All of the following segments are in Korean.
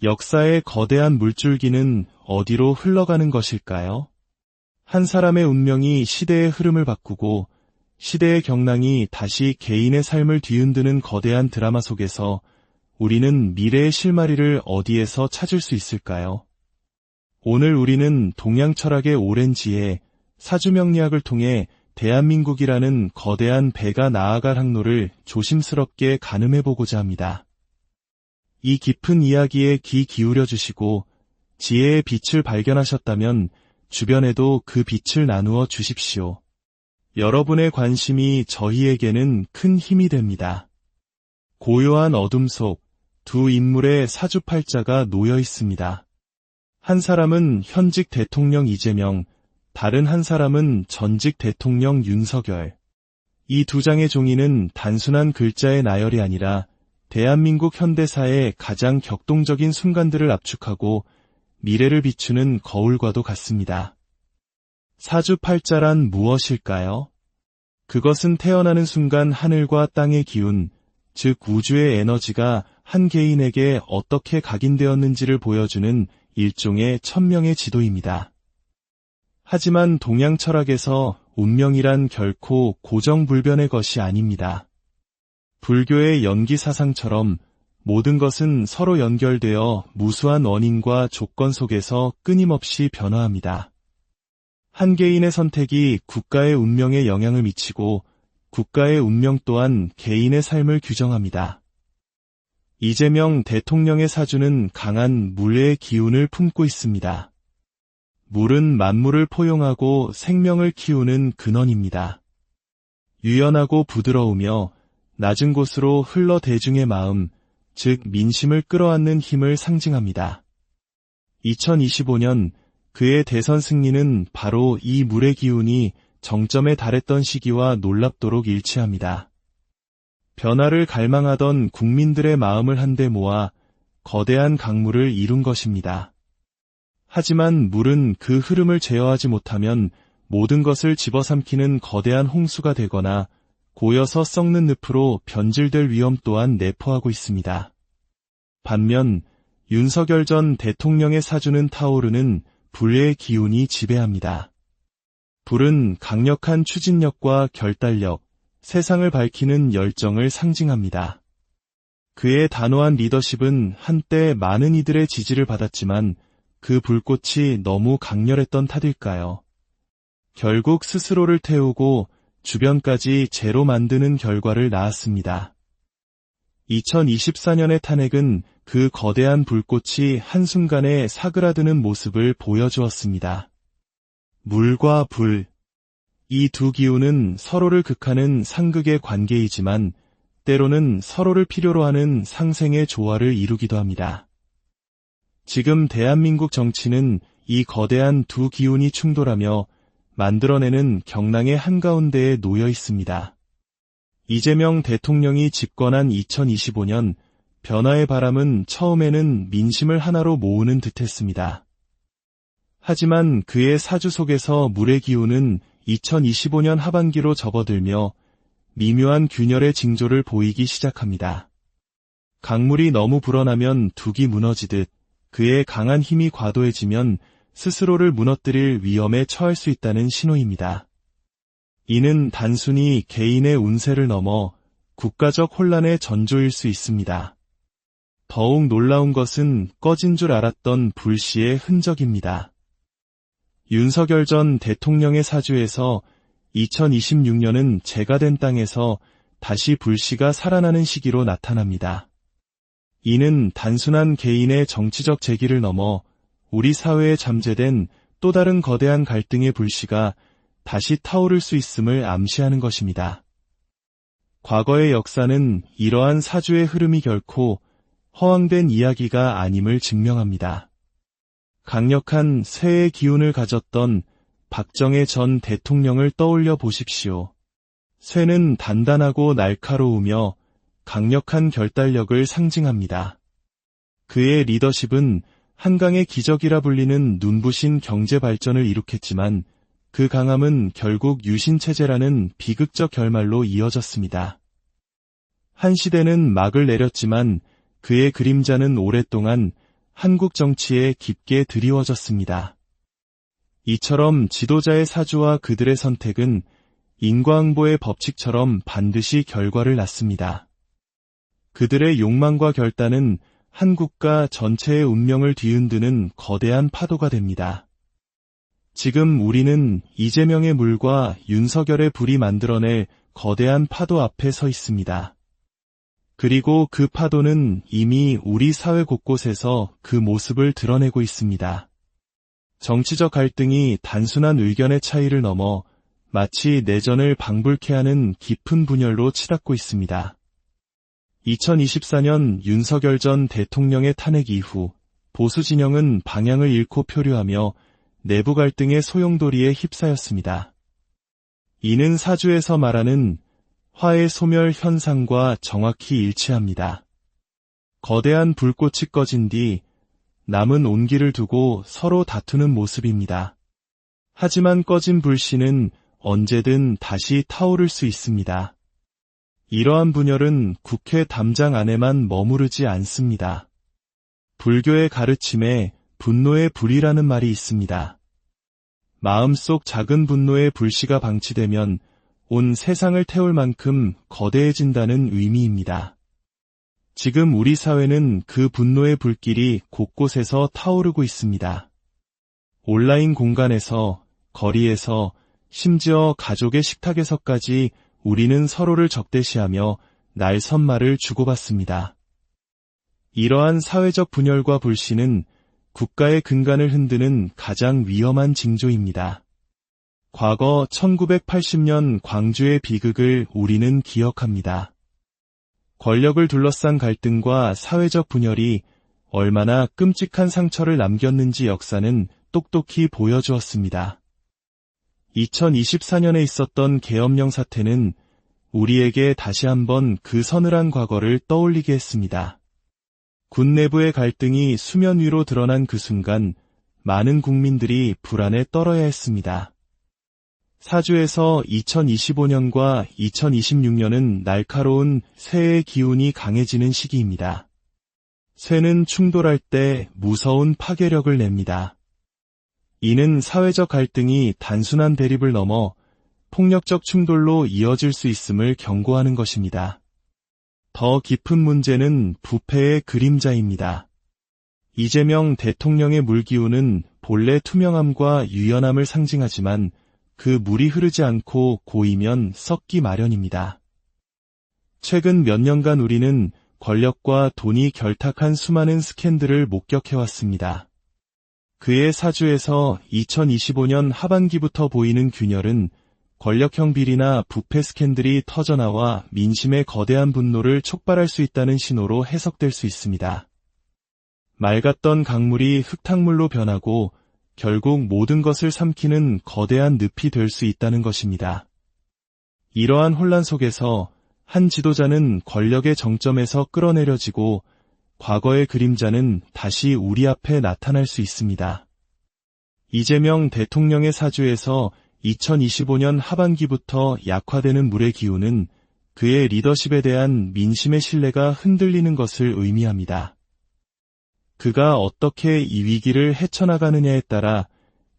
역사의 거대한 물줄기는 어디로 흘러가는 것일까요? 한 사람의 운명이 시대의 흐름을 바꾸고 시대의 경랑이 다시 개인의 삶을 뒤흔드는 거대한 드라마 속에서 우리는 미래의 실마리를 어디에서 찾을 수 있을까요? 오늘 우리는 동양 철학의 오랜 지혜, 사주명리학을 통해 대한민국이라는 거대한 배가 나아갈 항로를 조심스럽게 가늠해보고자 합니다. 이 깊은 이야기에 귀 기울여 주시고 지혜의 빛을 발견하셨다면 주변에도 그 빛을 나누어 주십시오. 여러분의 관심이 저희에게는 큰 힘이 됩니다. 고요한 어둠 속 두 인물의 사주팔자가 놓여 있습니다. 한 사람은 현직 대통령 이재명, 다른 한 사람은 전직 대통령 윤석열. 이 두 장의 종이는 단순한 글자의 나열이 아니라 대한민국 현대사의 가장 격동적인 순간들을 압축하고 미래를 비추는 거울과도 같습니다. 사주팔자란 무엇일까요? 그것은 태어나는 순간 하늘과 땅의 기운, 즉 우주의 에너지가 한 개인에게 어떻게 각인되었는지를 보여주는 일종의 천명의 지도입니다. 하지만 동양 철학에서 운명이란 결코 고정불변의 것이 아닙니다. 불교의 연기사상처럼 모든 것은 서로 연결되어 무수한 원인과 조건 속에서 끊임없이 변화합니다. 한 개인의 선택이 국가의 운명에 영향을 미치고 국가의 운명 또한 개인의 삶을 규정합니다. 이재명 대통령의 사주는 강한 물의 기운을 품고 있습니다. 물은 만물을 포용하고 생명을 키우는 근원입니다. 유연하고 부드러우며 낮은 곳으로 흘러 대중의 마음, 즉 민심을 끌어안는 힘을 상징합니다. 2025년 그의 대선 승리는 바로 이 물의 기운이 정점에 달했던 시기와 놀랍도록 일치합니다. 변화를 갈망하던 국민들의 마음을 한데 모아 거대한 강물을 이룬 것입니다. 하지만 물은 그 흐름을 제어하지 못하면 모든 것을 집어삼키는 거대한 홍수가 되거나 고여서 썩는 늪으로 변질될 위험 또한 내포하고 있습니다. 반면 윤석열 전 대통령의 사주는 타오르는 불의 기운이 지배합니다. 불은 강력한 추진력과 결단력, 세상을 밝히는 열정을 상징합니다. 그의 단호한 리더십은 한때 많은 이들의 지지를 받았지만 그 불꽃이 너무 강렬했던 탓일까요? 결국 스스로를 태우고 주변까지 재로 만드는 결과를 낳았습니다. 2024년의 탄핵은 그 거대한 불꽃이 한순간에 사그라드는 모습을 보여주었습니다. 물과 불, 이 두 기운은 서로를 극하는 상극의 관계이지만 때로는 서로를 필요로 하는 상생의 조화를 이루기도 합니다. 지금 대한민국 정치는 이 거대한 두 기운이 충돌하며 만들어내는 경랑의 한가운데에 놓여 있습니다. 이재명 대통령이 집권한 2025년 변화의 바람은 처음에는 민심을 하나로 모으는 듯했습니다. 하지만 그의 사주 속에서 물의 기운은 2025년 하반기로 접어들며 미묘한 균열의 징조를 보이기 시작합니다. 강물이 너무 불어나면 둑이 무너지듯 그의 강한 힘이 과도해지면 스스로를 무너뜨릴 위험에 처할 수 있다는 신호입니다. 이는 단순히 개인의 운세를 넘어 국가적 혼란의 전조일 수 있습니다. 더욱 놀라운 것은 꺼진 줄 알았던 불씨의 흔적입니다. 윤석열 전 대통령의 사주에서 2026년은 재가 된 땅에서 다시 불씨가 살아나는 시기로 나타납니다. 이는 단순한 개인의 정치적 재기를 넘어 우리 사회에 잠재된 또 다른 거대한 갈등의 불씨가 다시 타오를 수 있음을 암시하는 것입니다. 과거의 역사는 이러한 사주의 흐름이 결코 허황된 이야기가 아님을 증명합니다. 강력한 쇠의 기운을 가졌던 박정희 전 대통령을 떠올려 보십시오. 쇠는 단단하고 날카로우며 강력한 결단력을 상징합니다. 그의 리더십은 한강의 기적이라 불리는 눈부신 경제 발전을 이룩했지만 그 강함은 결국 유신체제라는 비극적 결말로 이어졌습니다. 한 시대는 막을 내렸지만 그의 그림자는 오랫동안 한국 정치에 깊게 드리워졌습니다. 이처럼 지도자의 사주와 그들의 선택은 인과응보의 법칙처럼 반드시 결과를 낳습니다. 그들의 욕망과 결단은 한 국가 전체의 운명을 뒤흔드는 거대한 파도가 됩니다. 지금 우리는 이재명의 물과 윤석열의 불이 만들어낼 거대한 파도 앞에 서 있습니다. 그리고 그 파도는 이미 우리 사회 곳곳에서 그 모습을 드러내고 있습니다. 정치적 갈등이 단순한 의견의 차이를 넘어 마치 내전을 방불케 하는 깊은 분열로 치닫고 있습니다. 2024년 윤석열 전 대통령의 탄핵 이후 보수 진영은 방향을 잃고 표류하며 내부 갈등의 소용돌이에 휩싸였습니다. 이는 사주에서 말하는 화해 소멸 현상과 정확히 일치합니다. 거대한 불꽃이 꺼진 뒤 남은 온기를 두고 서로 다투는 모습입니다. 하지만 꺼진 불씨는 언제든 다시 타오를 수 있습니다. 이러한 분열은 국회 담장 안에만 머무르지 않습니다. 불교의 가르침에 분노의 불이라는 말이 있습니다. 마음속 작은 분노의 불씨가 방치되면 온 세상을 태울 만큼 거대해진다는 의미입니다. 지금 우리 사회는 그 분노의 불길이 곳곳에서 타오르고 있습니다. 온라인 공간에서, 거리에서, 심지어 가족의 식탁에서까지 우리는 서로를 적대시하며 날선말을 주고받습니다. 이러한 사회적 분열과 불씨는 국가의 근간을 흔드는 가장 위험한 징조입니다. 과거 1980년 광주의 비극을 우리는 기억합니다. 권력을 둘러싼 갈등과 사회적 분열이 얼마나 끔찍한 상처를 남겼는지 역사는 똑똑히 보여주었습니다. 2024년에 있었던 계엄령 사태는 우리에게 다시 한번 그 서늘한 과거를 떠올리게 했습니다. 군 내부의 갈등이 수면 위로 드러난 그 순간 많은 국민들이 불안에 떨어야 했습니다. 사주에서 2025년과 2026년은 날카로운 새의 기운이 강해지는 시기입니다. 새는 충돌할 때 무서운 파괴력을 냅니다. 이는 사회적 갈등이 단순한 대립을 넘어 폭력적 충돌로 이어질 수 있음을 경고하는 것입니다. 더 깊은 문제는 부패의 그림자입니다. 이재명 대통령의 물기운은 본래 투명함과 유연함을 상징하지만 그 물이 흐르지 않고 고이면 썩기 마련입니다. 최근 몇 년간 우리는 권력과 돈이 결탁한 수많은 스캔들을 목격해왔습니다. 그의 사주에서 2025년 하반기부터 보이는 균열은 권력형 비리나 부패 스캔들이 터져나와 민심의 거대한 분노를 촉발할 수 있다는 신호로 해석될 수 있습니다. 맑았던 강물이 흙탕물로 변하고 결국 모든 것을 삼키는 거대한 늪이 될 수 있다는 것입니다. 이러한 혼란 속에서 한 지도자는 권력의 정점에서 끌어내려지고 과거의 그림자는 다시 우리 앞에 나타날 수 있습니다. 이재명 대통령의 사주에서 2025년 하반기부터 약화되는 물의 기운은 그의 리더십에 대한 민심의 신뢰가 흔들리는 것을 의미합니다. 그가 어떻게 이 위기를 헤쳐나가느냐에 따라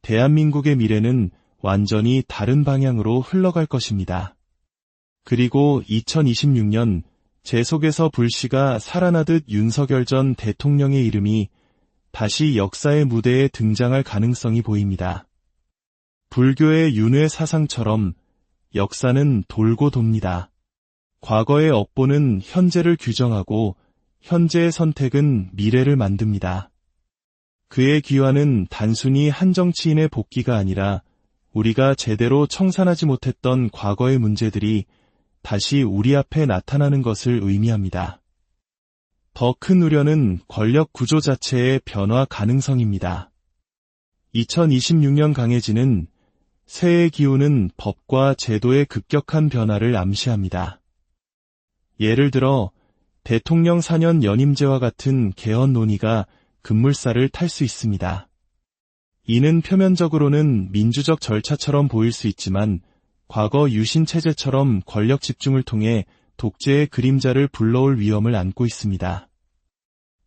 대한민국의 미래는 완전히 다른 방향으로 흘러갈 것입니다. 그리고 2026년 제 속에서 불씨가 살아나듯 윤석열 전 대통령의 이름이 다시 역사의 무대에 등장할 가능성이 보입니다. 불교의 윤회 사상처럼 역사는 돌고 돕니다. 과거의 업보는 현재를 규정하고 현재의 선택은 미래를 만듭니다. 그의 귀환은 단순히 한 정치인의 복귀가 아니라 우리가 제대로 청산하지 못했던 과거의 문제들이 다시 우리 앞에 나타나는 것을 의미합니다. 더 큰 우려는 권력 구조 자체의 변화 가능성입니다. 2026년 강해지는 새의 기운은 법과 제도의 급격한 변화를 암시합니다. 예를 들어 대통령 4년 연임제와 같은 개헌 논의가 급물살을 탈 수 있습니다. 이는 표면적으로는 민주적 절차처럼 보일 수 있지만 과거 유신 체제처럼 권력 집중을 통해 독재의 그림자를 불러올 위험을 안고 있습니다.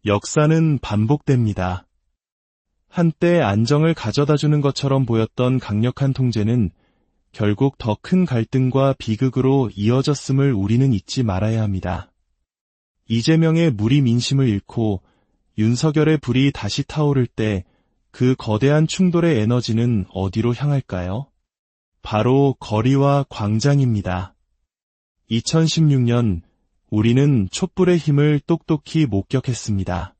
역사는 반복됩니다. 한때 안정을 가져다주는 것처럼 보였던 강력한 통제는 결국 더 큰 갈등과 비극으로 이어졌음을 우리는 잊지 말아야 합니다. 이재명의 물이 민심을 잃고 윤석열의 불이 다시 타오를 때 그 거대한 충돌의 에너지는 어디로 향할까요? 바로 거리와 광장입니다. 2016년 우리는 촛불의 힘을 똑똑히 목격했습니다.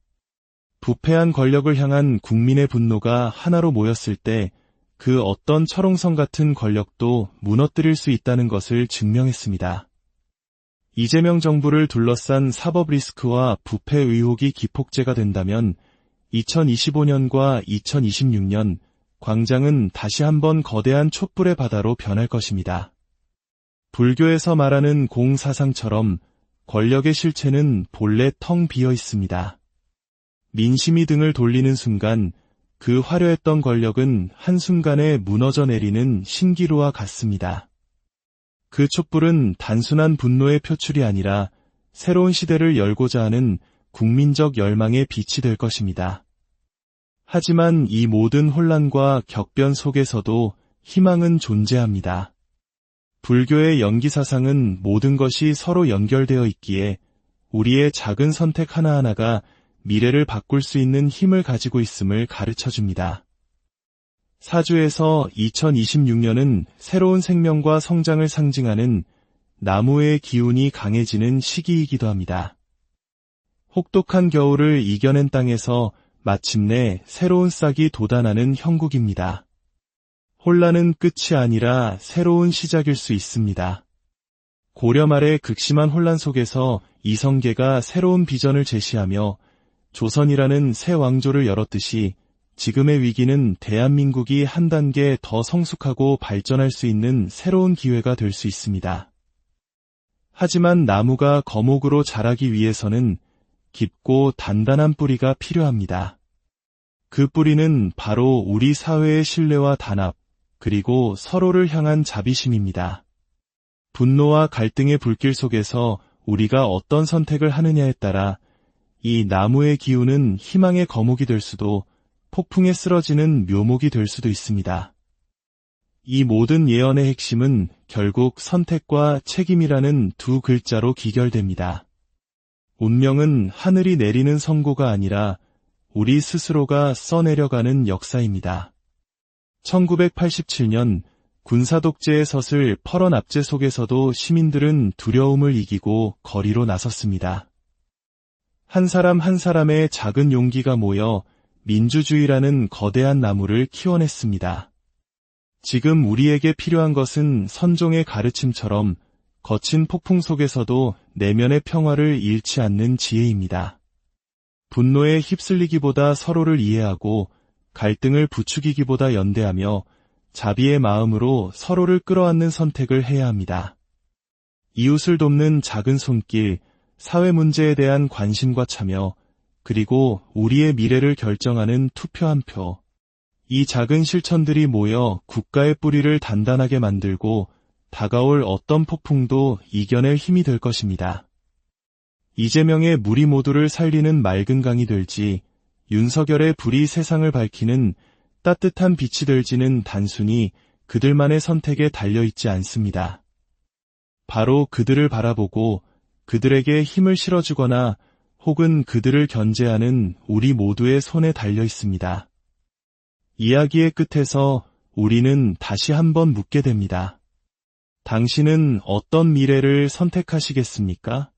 부패한 권력을 향한 국민의 분노가 하나로 모였을 때 그 어떤 철옹성 같은 권력도 무너뜨릴 수 있다는 것을 증명했습니다. 이재명 정부를 둘러싼 사법 리스크와 부패 의혹이 기폭제가 된다면 2025년과 2026년 광장은 다시 한번 거대한 촛불의 바다로 변할 것입니다. 불교에서 말하는 공사상처럼 권력의 실체는 본래 텅 비어 있습니다. 민심이 등을 돌리는 순간 그 화려했던 권력은 한순간에 무너져 내리는 신기루와 같습니다. 그 촛불은 단순한 분노의 표출이 아니라 새로운 시대를 열고자 하는 국민적 열망의 빛이 될 것입니다. 하지만 이 모든 혼란과 격변 속에서도 희망은 존재합니다. 불교의 연기사상은 모든 것이 서로 연결되어 있기에 우리의 작은 선택 하나하나가 미래를 바꿀 수 있는 힘을 가지고 있음을 가르쳐줍니다. 사주에서 2026년은 새로운 생명과 성장을 상징하는 나무의 기운이 강해지는 시기이기도 합니다. 혹독한 겨울을 이겨낸 땅에서 마침내 새로운 싹이 돋아나는 형국입니다. 혼란은 끝이 아니라 새로운 시작일 수 있습니다. 고려 말의 극심한 혼란 속에서 이성계가 새로운 비전을 제시하며 조선이라는 새 왕조를 열었듯이 지금의 위기는 대한민국이 한 단계 더 성숙하고 발전할 수 있는 새로운 기회가 될 수 있습니다. 하지만 나무가 거목으로 자라기 위해서는 깊고 단단한 뿌리가 필요합니다. 그 뿌리는 바로 우리 사회의 신뢰와 단합, 그리고 서로를 향한 자비심입니다. 분노와 갈등의 불길 속에서 우리가 어떤 선택을 하느냐에 따라 이 나무의 기운은 희망의 거목이 될 수도 폭풍에 쓰러지는 묘목이 될 수도 있습니다. 이 모든 예언의 핵심은 결국 선택과 책임이라는 두 글자로 기결됩니다. 운명은 하늘이 내리는 선고가 아니라 우리 스스로가 써내려가는 역사입니다. 1987년 군사독재의 섯을 펄어 납제 속에서도 시민들은 두려움을 이기고 거리로 나섰습니다. 한 사람 한 사람의 작은 용기가 모여 민주주의라는 거대한 나무를 키워냈습니다. 지금 우리에게 필요한 것은 선종의 가르침처럼 거친 폭풍 속에서도 내면의 평화를 잃지 않는 지혜입니다. 분노에 휩쓸리기보다 서로를 이해하고 갈등을 부추기기보다 연대하며 자비의 마음으로 서로를 끌어안는 선택을 해야 합니다. 이웃을 돕는 작은 손길, 사회 문제에 대한 관심과 참여, 그리고 우리의 미래를 결정하는 투표 한 표. 이 작은 실천들이 모여 국가의 뿌리를 단단하게 만들고 다가올 어떤 폭풍도 이겨낼 힘이 될 것입니다. 이재명의 물이 모두를 살리는 맑은 강이 될지, 윤석열의 불이 세상을 밝히는 따뜻한 빛이 될지는 단순히 그들만의 선택에 달려있지 않습니다. 바로 그들을 바라보고 그들에게 힘을 실어주거나 혹은 그들을 견제하는 우리 모두의 손에 달려 있습니다. 이야기의 끝에서 우리는 다시 한번 묻게 됩니다. 당신은 어떤 미래를 선택하시겠습니까?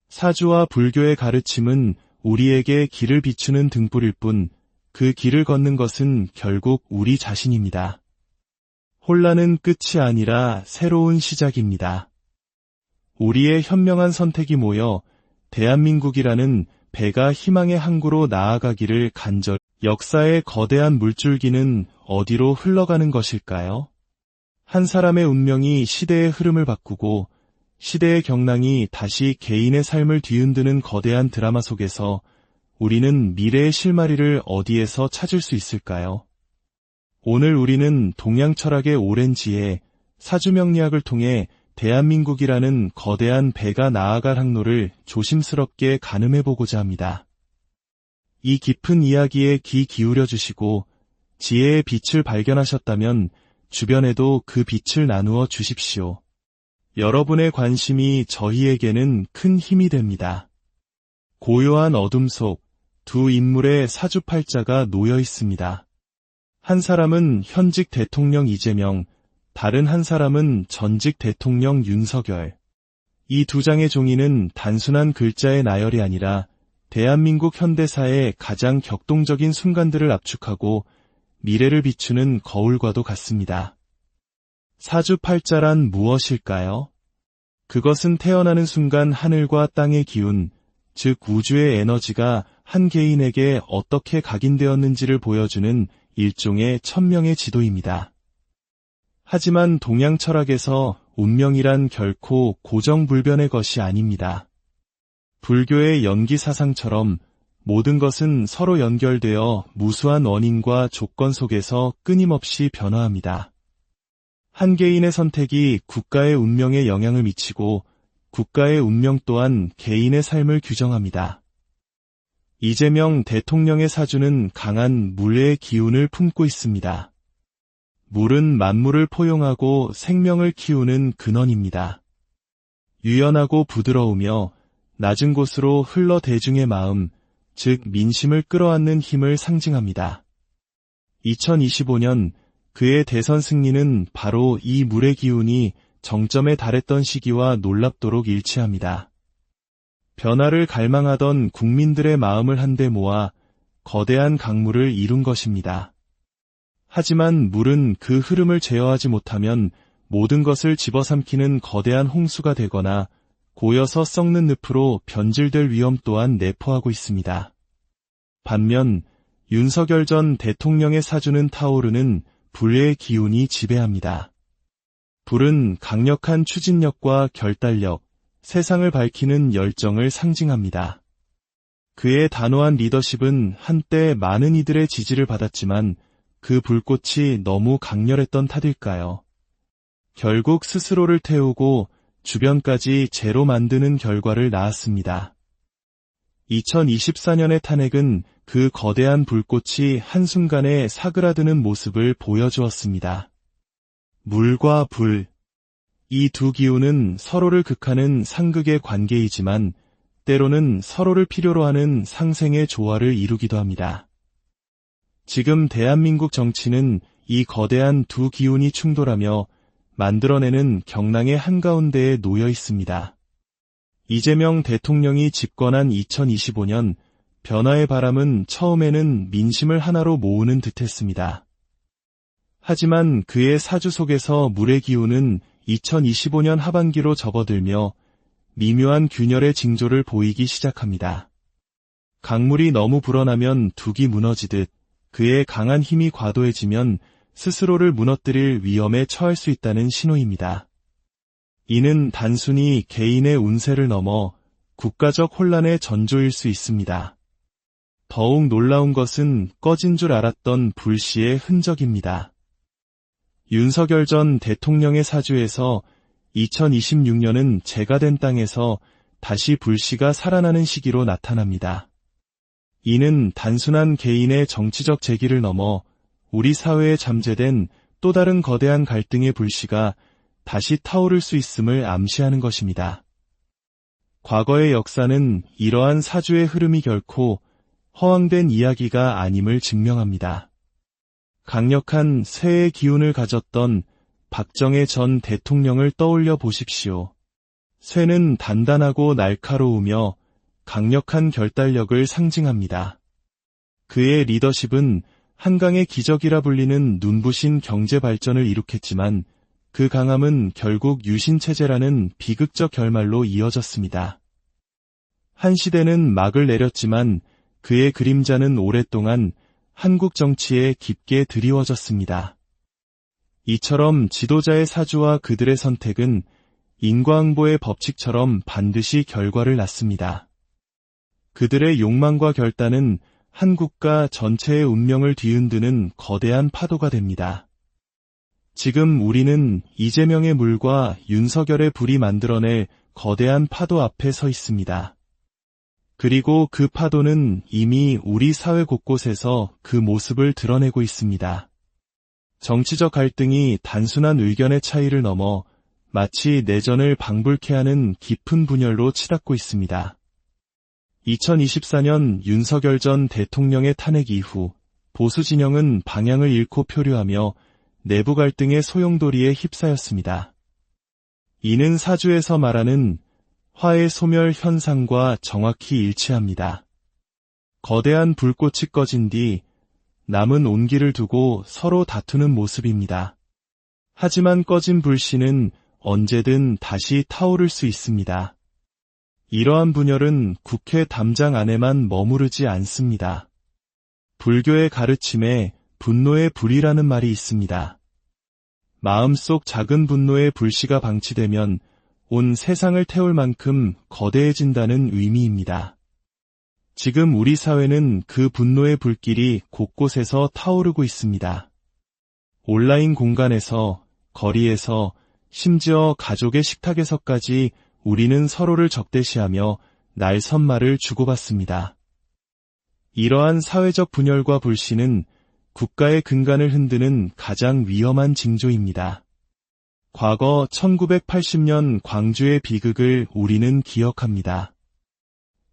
사주와 불교의 가르침은 우리에게 길을 비추는 등불일 뿐 그 길을 걷는 것은 결국 우리 자신입니다. 혼란은 끝이 아니라 새로운 시작입니다. 우리의 현명한 선택이 모여 대한민국이라는 배가 희망의 항구로 나아가기를 간절히. 역사의 거대한 물줄기는 어디로 흘러가는 것일까요? 한 사람의 운명이 시대의 흐름을 바꾸고 시대의 경랑이 다시 개인의 삶을 뒤흔드는 거대한 드라마 속에서 우리는 미래의 실마리를 어디에서 찾을 수 있을까요? 오늘 우리는 동양 철학의 오랜 지혜, 사주명리학을 통해 대한민국이라는 거대한 배가 나아갈 항로를 조심스럽게 가늠해보고자 합니다. 이 깊은 이야기에 귀 기울여 주시고 지혜의 빛을 발견하셨다면 주변에도 그 빛을 나누어 주십시오. 여러분의 관심이 저희에게는 큰 힘이 됩니다. 고요한 어둠 속 두 인물의 사주팔자가 놓여 있습니다. 한 사람은 현직 대통령 이재명, 다른 한 사람은 전직 대통령 윤석열. 이 두 장의 종이는 단순한 글자의 나열이 아니라 대한민국 현대사의 가장 격동적인 순간들을 압축하고 미래를 비추는 거울과도 같습니다. 사주팔자란 무엇일까요? 그것은 태어나는 순간 하늘과 땅의 기운, 즉 우주의 에너지가 한 개인에게 어떻게 각인되었는지를 보여주는 일종의 천명의 지도입니다. 하지만 동양 철학에서 운명이란 결코 고정불변의 것이 아닙니다. 불교의 연기 사상처럼 모든 것은 서로 연결되어 무수한 원인과 조건 속에서 끊임없이 변화합니다. 한 개인의 선택이 국가의 운명에 영향을 미치고 국가의 운명 또한 개인의 삶을 규정합니다. 이재명 대통령의 사주는 강한 물의 기운을 품고 있습니다. 물은 만물을 포용하고 생명을 키우는 근원입니다. 유연하고 부드러우며 낮은 곳으로 흘러 대중의 마음, 즉 민심을 끌어안는 힘을 상징합니다. 2025년 그의 대선 승리는 바로 이 물의 기운이 정점에 달했던 시기와 놀랍도록 일치합니다. 변화를 갈망하던 국민들의 마음을 한데 모아 거대한 강물을 이룬 것입니다. 하지만 물은 그 흐름을 제어하지 못하면 모든 것을 집어삼키는 거대한 홍수가 되거나 고여서 썩는 늪으로 변질될 위험 또한 내포하고 있습니다. 반면 윤석열 전 대통령의 사주는 타오르는 불의 기운이 지배합니다. 불은 강력한 추진력과 결단력, 세상을 밝히는 열정을 상징합니다. 그의 단호한 리더십은 한때 많은 이들의 지지를 받았지만 그 불꽃이 너무 강렬했던 탓일까요? 결국 스스로를 태우고 주변까지 재로 만드는 결과를 낳았습니다. 2024년의 탄핵은 그 거대한 불꽃이 한순간에 사그라드는 모습을 보여주었습니다. 물과 불. 이 두 기운은 서로를 극하는 상극의 관계이지만 때로는 서로를 필요로 하는 상생의 조화를 이루기도 합니다. 지금 대한민국 정치는 이 거대한 두 기운이 충돌하며 만들어내는 경랑의 한가운데에 놓여 있습니다. 이재명 대통령이 집권한 2025년 변화의 바람은 처음에는 민심을 하나로 모으는 듯했습니다. 하지만 그의 사주 속에서 물의 기운은 2025년 하반기로 접어들며 미묘한 균열의 징조를 보이기 시작합니다. 강물이 너무 불어나면 둑이 무너지듯 그의 강한 힘이 과도해지면 스스로를 무너뜨릴 위험에 처할 수 있다는 신호입니다. 이는 단순히 개인의 운세를 넘어 국가적 혼란의 전조일 수 있습니다. 더욱 놀라운 것은 꺼진 줄 알았던 불씨의 흔적입니다. 윤석열 전 대통령의 사주에서 2026년은 재가 된 땅에서 다시 불씨가 살아나는 시기로 나타납니다. 이는 단순한 개인의 정치적 재기를 넘어 우리 사회에 잠재된 또 다른 거대한 갈등의 불씨가 다시 타오를 수 있음을 암시하는 것입니다. 과거의 역사는 이러한 사주의 흐름이 결코 허황된 이야기가 아님을 증명합니다. 강력한 쇠의 기운을 가졌던 박정희 전 대통령을 떠올려 보십시오. 쇠는 단단하고 날카로우며 강력한 결단력을 상징합니다. 그의 리더십은 한강의 기적이라 불리는 눈부신 경제 발전을 이룩했지만 그 강함은 결국 유신체제라는 비극적 결말로 이어졌습니다. 한 시대는 막을 내렸지만 그의 그림자는 오랫동안 한국 정치에 깊게 드리워졌습니다. 이처럼 지도자의 사주와 그들의 선택은 인과응보의 법칙처럼 반드시 결과를 낳습니다. 그들의 욕망과 결단은 한 국가 전체의 운명을 뒤흔드는 거대한 파도가 됩니다. 지금 우리는 이재명의 물과 윤석열의 불이 만들어낼 거대한 파도 앞에 서 있습니다. 그리고 그 파도는 이미 우리 사회 곳곳에서 그 모습을 드러내고 있습니다. 정치적 갈등이 단순한 의견의 차이를 넘어 마치 내전을 방불케 하는 깊은 분열로 치닫고 있습니다. 2024년 윤석열 전 대통령의 탄핵 이후 보수 진영은 방향을 잃고 표류하며 내부 갈등의 소용돌이에 휩싸였습니다. 이는 사주에서 말하는 화해 소멸 현상과 정확히 일치합니다. 거대한 불꽃이 꺼진 뒤 남은 온기를 두고 서로 다투는 모습입니다. 하지만 꺼진 불씨는 언제든 다시 타오를 수 있습니다. 이러한 분열은 국회 담장 안에만 머무르지 않습니다. 불교의 가르침에 분노의 불이라는 말이 있습니다. 마음속 작은 분노의 불씨가 방치되면 온 세상을 태울 만큼 거대해진다는 의미입니다. 지금 우리 사회는 그 분노의 불길이 곳곳에서 타오르고 있습니다. 온라인 공간에서, 거리에서, 심지어 가족의 식탁에서까지 우리는 서로를 적대시하며 날선말을 주고받습니다. 이러한 사회적 분열과 불씨는 국가의 근간을 흔드는 가장 위험한 징조입니다. 과거 1980년 광주의 비극을 우리는 기억합니다.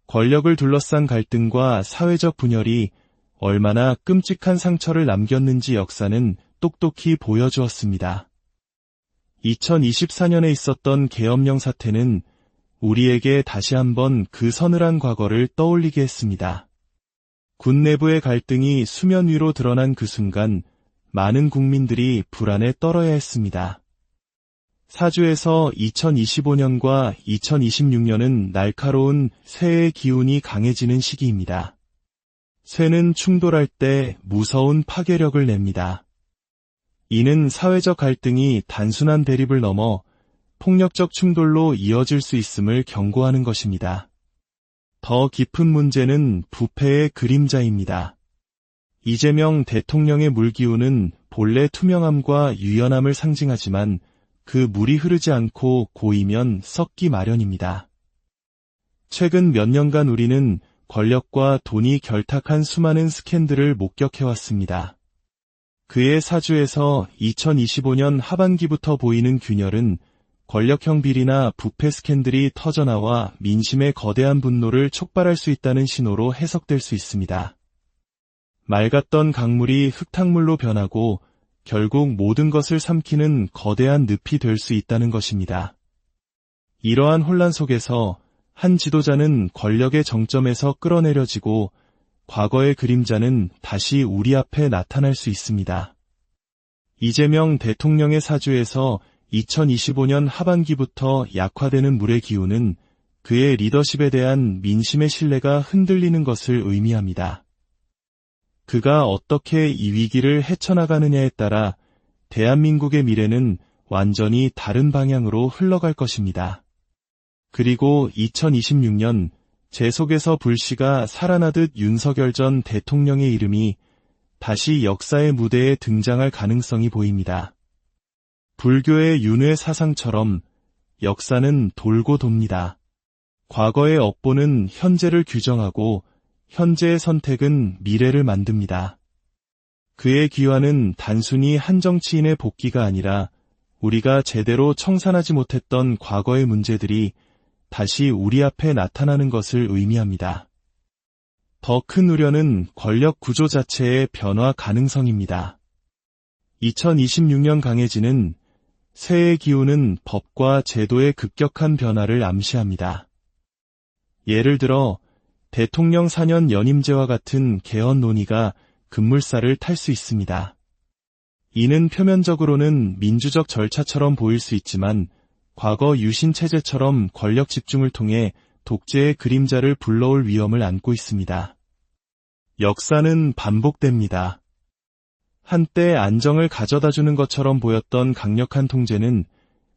권력을 둘러싼 갈등과 사회적 분열이 얼마나 끔찍한 상처를 남겼는지 역사는 똑똑히 보여주었습니다. 2024년에 있었던 계엄령 사태는 우리에게 다시 한번 그 서늘한 과거를 떠올리게 했습니다. 군 내부의 갈등이 수면 위로 드러난 그 순간 많은 국민들이 불안에 떨어야 했습니다. 사주에서 2025년과 2026년은 날카로운 새해의 기운이 강해지는 시기입니다. 새는 충돌할 때 무서운 파괴력을 냅니다. 이는 사회적 갈등이 단순한 대립을 넘어 폭력적 충돌로 이어질 수 있음을 경고하는 것입니다. 더 깊은 문제는 부패의 그림자입니다. 이재명 대통령의 물기운은 본래 투명함과 유연함을 상징하지만 그 물이 흐르지 않고 고이면 썩기 마련입니다. 최근 몇 년간 우리는 권력과 돈이 결탁한 수많은 스캔들을 목격해왔습니다. 그의 사주에서 2025년 하반기부터 보이는 균열은 권력형 비리나 부패 스캔들이 터져나와 민심의 거대한 분노를 촉발할 수 있다는 신호로 해석될 수 있습니다. 맑았던 강물이 흙탕물로 변하고 결국 모든 것을 삼키는 거대한 늪이 될 수 있다는 것입니다. 이러한 혼란 속에서 한 지도자는 권력의 정점에서 끌어내려지고 과거의 그림자는 다시 우리 앞에 나타날 수 있습니다. 이재명 대통령의 사주에서 2025년 하반기부터 약화되는 물의 기운은 그의 리더십에 대한 민심의 신뢰가 흔들리는 것을 의미합니다. 그가 어떻게 이 위기를 헤쳐나가느냐에 따라 대한민국의 미래는 완전히 다른 방향으로 흘러갈 것입니다. 그리고 2026년 제 속에서 불씨가 살아나듯 윤석열 전 대통령의 이름이 다시 역사의 무대에 등장할 가능성이 보입니다. 불교의 윤회 사상처럼 역사는 돌고 돕니다. 과거의 업보는 현재를 규정하고 현재의 선택은 미래를 만듭니다. 그의 귀환은 단순히 한 정치인의 복귀가 아니라 우리가 제대로 청산하지 못했던 과거의 문제들이 다시 우리 앞에 나타나는 것을 의미합니다. 더 큰 우려는 권력 구조 자체의 변화 가능성입니다. 2026년 강해지는 새해의 기운은 법과 제도의 급격한 변화를 암시합니다. 예를 들어 대통령 4년 연임제와 같은 개헌 논의가 급물살을 탈 수 있습니다. 이는 표면적으로는 민주적 절차처럼 보일 수 있지만 과거 유신 체제처럼 권력 집중을 통해 독재의 그림자를 불러올 위험을 안고 있습니다. 역사는 반복됩니다. 한때 안정을 가져다주는 것처럼 보였던 강력한 통제는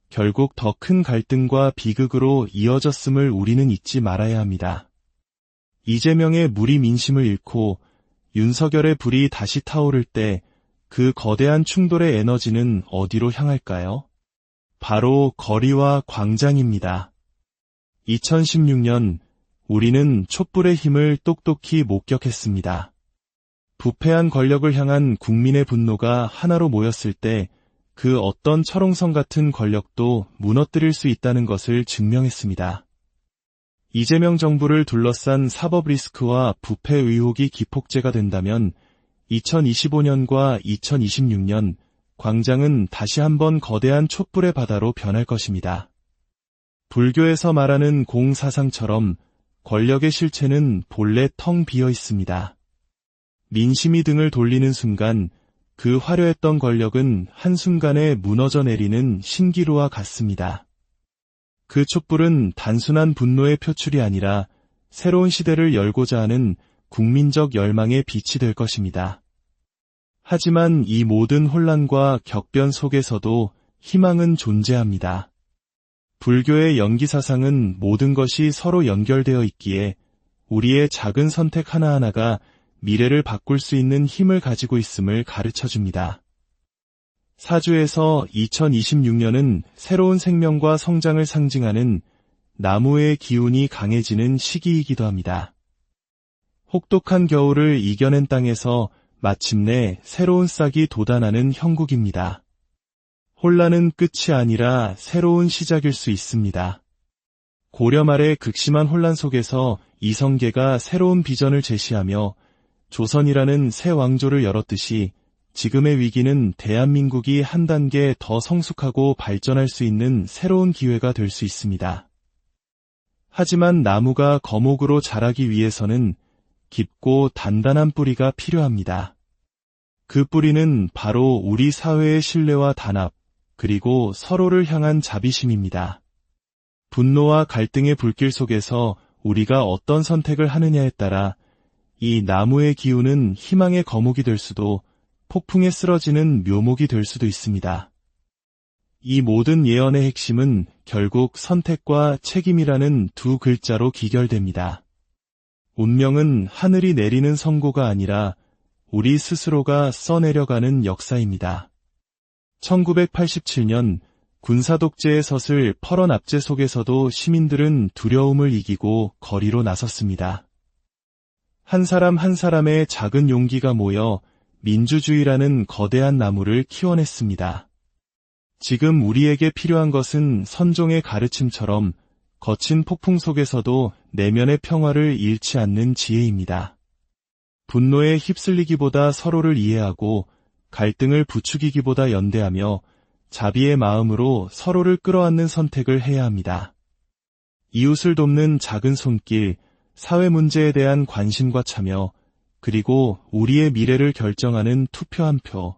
결국 더 큰 갈등과 비극으로 이어졌음을 우리는 잊지 말아야 합니다. 이재명의 물이 민심을 잃고 윤석열의 불이 다시 타오를 때 그 거대한 충돌의 에너지는 어디로 향할까요? 바로 거리와 광장입니다. 2016년 우리는 촛불의 힘을 똑똑히 목격했습니다. 부패한 권력을 향한 국민의 분노가 하나로 모였을 때 그 어떤 철옹성 같은 권력도 무너뜨릴 수 있다는 것을 증명했습니다. 이재명 정부를 둘러싼 사법 리스크와 부패 의혹이 기폭제가 된다면 2025년과 2026년 광장은 다시 한번 거대한 촛불의 바다로 변할 것입니다. 불교에서 말하는 공사상처럼 권력의 실체는 본래 텅 비어 있습니다. 민심이 등을 돌리는 순간 그 화려했던 권력은 한순간에 무너져 내리는 신기루와 같습니다. 그 촛불은 단순한 분노의 표출이 아니라 새로운 시대를 열고자 하는 국민적 열망의 빛이 될 것입니다. 하지만 이 모든 혼란과 격변 속에서도 희망은 존재합니다. 불교의 연기사상은 모든 것이 서로 연결되어 있기에 우리의 작은 선택 하나하나가 미래를 바꿀 수 있는 힘을 가지고 있음을 가르쳐줍니다. 사주에서 2026년은 새로운 생명과 성장을 상징하는 나무의 기운이 강해지는 시기이기도 합니다. 혹독한 겨울을 이겨낸 땅에서 마침내 새로운 싹이 돋아나는 형국입니다. 혼란은 끝이 아니라 새로운 시작일 수 있습니다. 고려 말의 극심한 혼란 속에서 이성계가 새로운 비전을 제시하며 조선이라는 새 왕조를 열었듯이 지금의 위기는 대한민국이 한 단계 더 성숙하고 발전할 수 있는 새로운 기회가 될 수 있습니다. 하지만 나무가 거목으로 자라기 위해서는 깊고 단단한 뿌리가 필요합니다. 그 뿌리는 바로 우리 사회의 신뢰와 단합, 그리고 서로를 향한 자비심입니다. 분노와 갈등의 불길 속에서 우리가 어떤 선택을 하느냐에 따라 이 나무의 기운은 희망의 거목이 될 수도 폭풍에 쓰러지는 묘목이 될 수도 있습니다. 이 모든 예언의 핵심은 결국 선택과 책임이라는 두 글자로 기결됩니다. 운명은 하늘이 내리는 선고가 아니라 우리 스스로가 써내려가는 역사입니다. 1987년 군사독재의 섯을 펄어 납제 속에서도 시민들은 두려움을 이기고 거리로 나섰습니다. 한 사람 한 사람의 작은 용기가 모여 민주주의라는 거대한 나무를 키워냈습니다. 지금 우리에게 필요한 것은 선종의 가르침처럼 거친 폭풍 속에서도 내면의 평화를 잃지 않는 지혜입니다. 분노에 휩쓸리기보다 서로를 이해하고 갈등을 부추기기보다 연대하며 자비의 마음으로 서로를 끌어안는 선택을 해야 합니다. 이웃을 돕는 작은 손길, 사회 문제에 대한 관심과 참여, 그리고 우리의 미래를 결정하는 투표 한 표.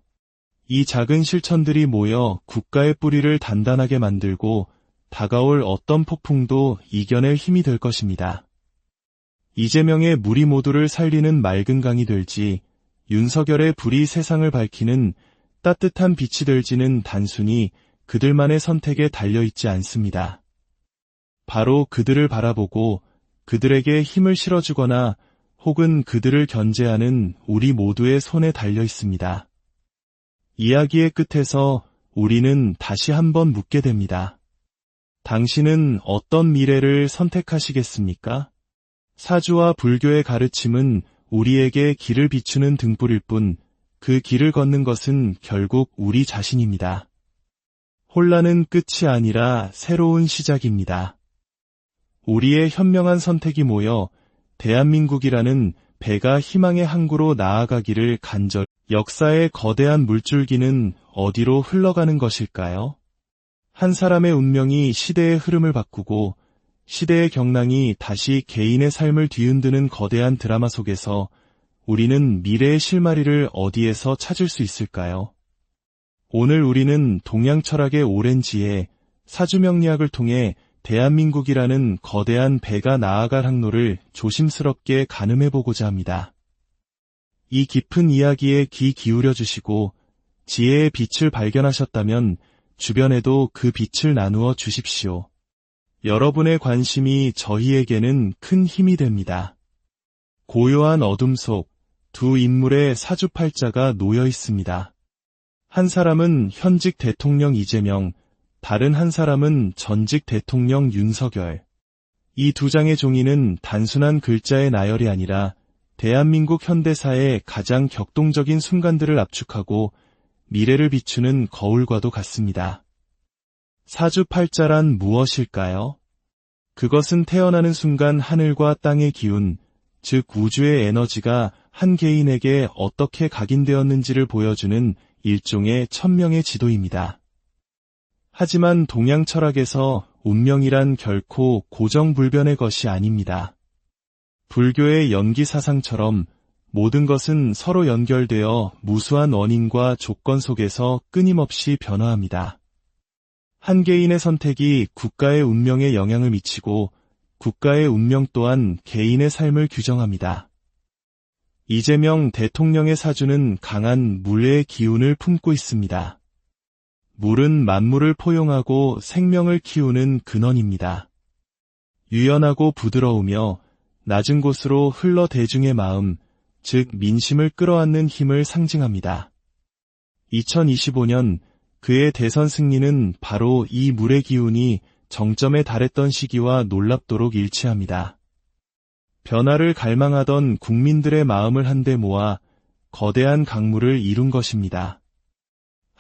이 작은 실천들이 모여 국가의 뿌리를 단단하게 만들고 다가올 어떤 폭풍도 이겨낼 힘이 될 것입니다. 이재명의 물이 모두를 살리는 맑은 강이 될지, 윤석열의 불이 세상을 밝히는 따뜻한 빛이 될지는 단순히 그들만의 선택에 달려있지 않습니다. 바로 그들을 바라보고 그들에게 힘을 실어주거나 혹은 그들을 견제하는 우리 모두의 손에 달려 있습니다. 이야기의 끝에서 우리는 다시 한번 묻게 됩니다. 당신은 어떤 미래를 선택하시겠습니까? 사주와 불교의 가르침은 우리에게 길을 비추는 등불일 뿐 그 길을 걷는 것은 결국 우리 자신입니다. 혼란은 끝이 아니라 새로운 시작입니다. 우리의 현명한 선택이 모여 대한민국이라는 배가 희망의 항구로 나아가기를 간절히. 역사의 거대한 물줄기는 어디로 흘러가는 것일까요? 한 사람의 운명이 시대의 흐름을 바꾸고 시대의 경랑이 다시 개인의 삶을 뒤흔드는 거대한 드라마 속에서 우리는 미래의 실마리를 어디에서 찾을 수 있을까요? 오늘 우리는 동양 철학의 오랜 지혜, 사주명리학을 통해 대한민국이라는 거대한 배가 나아갈 항로를 조심스럽게 가늠해보고자 합니다. 이 깊은 이야기에 귀 기울여 주시고 지혜의 빛을 발견하셨다면 주변에도 그 빛을 나누어 주십시오. 여러분의 관심이 저희에게는 큰 힘이 됩니다. 고요한 어둠 속 두 인물의 사주팔자가 놓여 있습니다. 한 사람은 현직 대통령 이재명, 다른 한 사람은 전직 대통령 윤석열. 이 두 장의 종이는 단순한 글자의 나열이 아니라 대한민국 현대사의 가장 격동적인 순간들을 압축하고 미래를 비추는 거울과도 같습니다. 사주팔자란 무엇일까요? 그것은 태어나는 순간 하늘과 땅의 기운, 즉 우주의 에너지가 한 개인에게 어떻게 각인되었는지를 보여주는 일종의 천명의 지도입니다. 하지만 동양 철학에서 운명이란 결코 고정불변의 것이 아닙니다. 불교의 연기 사상처럼 모든 것은 서로 연결되어 무수한 원인과 조건 속에서 끊임없이 변화합니다. 한 개인의 선택이 국가의 운명에 영향을 미치고 국가의 운명 또한 개인의 삶을 규정합니다. 이재명 대통령의 사주는 강한 물의 기운을 품고 있습니다. 물은 만물을 포용하고 생명을 키우는 근원입니다. 유연하고 부드러우며 낮은 곳으로 흘러 대중의 마음, 즉 민심을 끌어안는 힘을 상징합니다. 2025년 그의 대선 승리는 바로 이 물의 기운이 정점에 달했던 시기와 놀랍도록 일치합니다. 변화를 갈망하던 국민들의 마음을 한데 모아 거대한 강물을 이룬 것입니다.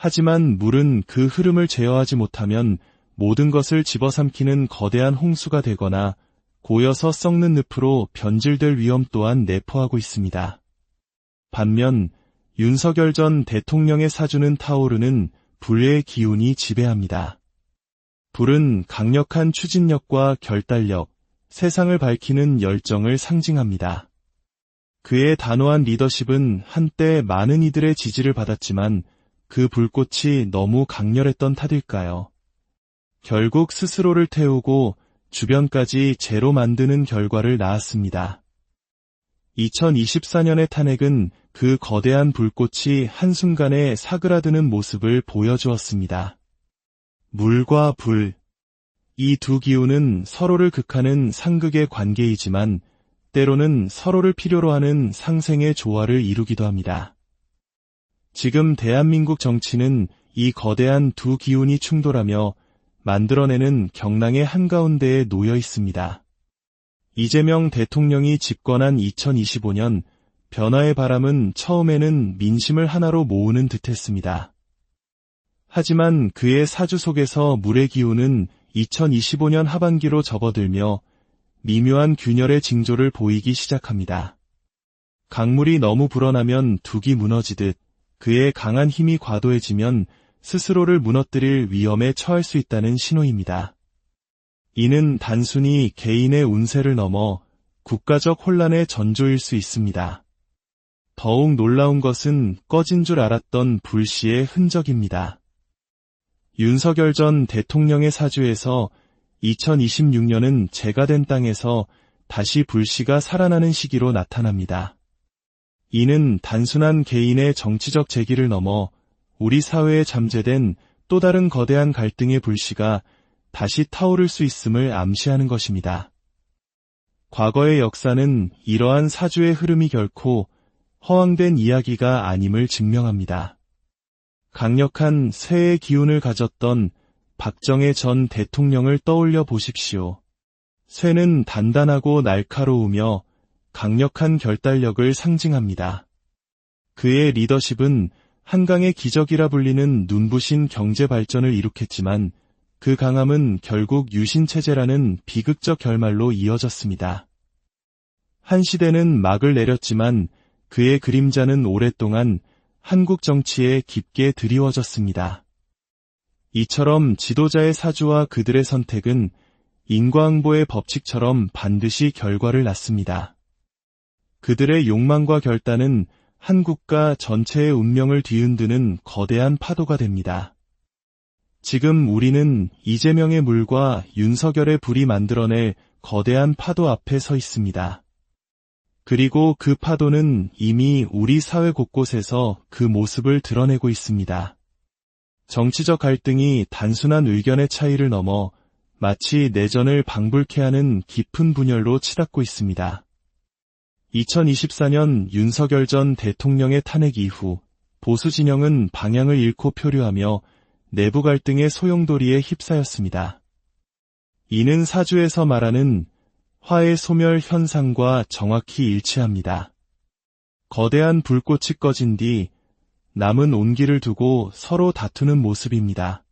하지만 물은 그 흐름을 제어하지 못하면 모든 것을 집어삼키는 거대한 홍수가 되거나 고여서 썩는 늪으로 변질될 위험 또한 내포하고 있습니다. 반면 윤석열 전 대통령의 사주는 타오르는 불의 기운이 지배합니다. 불은 강력한 추진력과 결단력, 세상을 밝히는 열정을 상징합니다. 그의 단호한 리더십은 한때 많은 이들의 지지를 받았지만 그 불꽃이 너무 강렬했던 탓일까요? 결국 스스로를 태우고 주변까지 재로 만드는 결과를 낳았습니다. 2024년의 탄핵은 그 거대한 불꽃이 한순간에 사그라드는 모습을 보여주었습니다. 물과 불, 이 두 기운은 서로를 극하는 상극의 관계이지만 때로는 서로를 필요로 하는 상생의 조화를 이루기도 합니다. 지금 대한민국 정치는 이 거대한 두 기운이 충돌하며 만들어내는 경랑의 한가운데에 놓여 있습니다. 이재명 대통령이 집권한 2025년 변화의 바람은 처음에는 민심을 하나로 모으는 듯했습니다. 하지만 그의 사주 속에서 물의 기운은 2025년 하반기로 접어들며 미묘한 균열의 징조를 보이기 시작합니다. 강물이 너무 불어나면 둑이 무너지듯 그의 강한 힘이 과도해지면 스스로를 무너뜨릴 위험에 처할 수 있다는 신호입니다. 이는 단순히 개인의 운세를 넘어 국가적 혼란의 전조일 수 있습니다. 더욱 놀라운 것은 꺼진 줄 알았던 불씨의 흔적입니다. 윤석열 전 대통령의 사주에서 2026년은 재가 된 땅에서 다시 불씨가 살아나는 시기로 나타납니다. 이는 단순한 개인의 정치적 재기를 넘어 우리 사회에 잠재된 또 다른 거대한 갈등의 불씨가 다시 타오를 수 있음을 암시하는 것입니다. 과거의 역사는 이러한 사주의 흐름이 결코 허황된 이야기가 아님을 증명합니다. 강력한 쇠의 기운을 가졌던 박정희 전 대통령을 떠올려 보십시오. 쇠는 단단하고 날카로우며 강력한 결단력을 상징합니다. 그의 리더십은 한강의 기적이라 불리는 눈부신 경제 발전을 이룩했지만 그 강함은 결국 유신체제라는 비극적 결말로 이어졌습니다. 한 시대는 막을 내렸지만 그의 그림자는 오랫동안 한국 정치에 깊게 드리워졌습니다. 이처럼 지도자의 사주와 그들의 선택은 인과응보의 법칙처럼 반드시 결과를 낳습니다. 그들의 욕망과 결단은 한 국가 전체의 운명을 뒤흔드는 거대한 파도가 됩니다. 지금 우리는 이재명의 물과 윤석열의 불이 만들어낼 거대한 파도 앞에 서 있습니다. 그리고 그 파도는 이미 우리 사회 곳곳에서 그 모습을 드러내고 있습니다. 정치적 갈등이 단순한 의견의 차이를 넘어 마치 내전을 방불케 하는 깊은 분열로 치닫고 있습니다. 2024년 윤석열 전 대통령의 탄핵 이후 보수 진영은 방향을 잃고 표류하며 내부 갈등의 소용돌이에 휩싸였습니다. 이는 사주에서 말하는 화해 소멸 현상과 정확히 일치합니다. 거대한 불꽃이 꺼진 뒤 남은 온기를 두고 서로 다투는 모습입니다.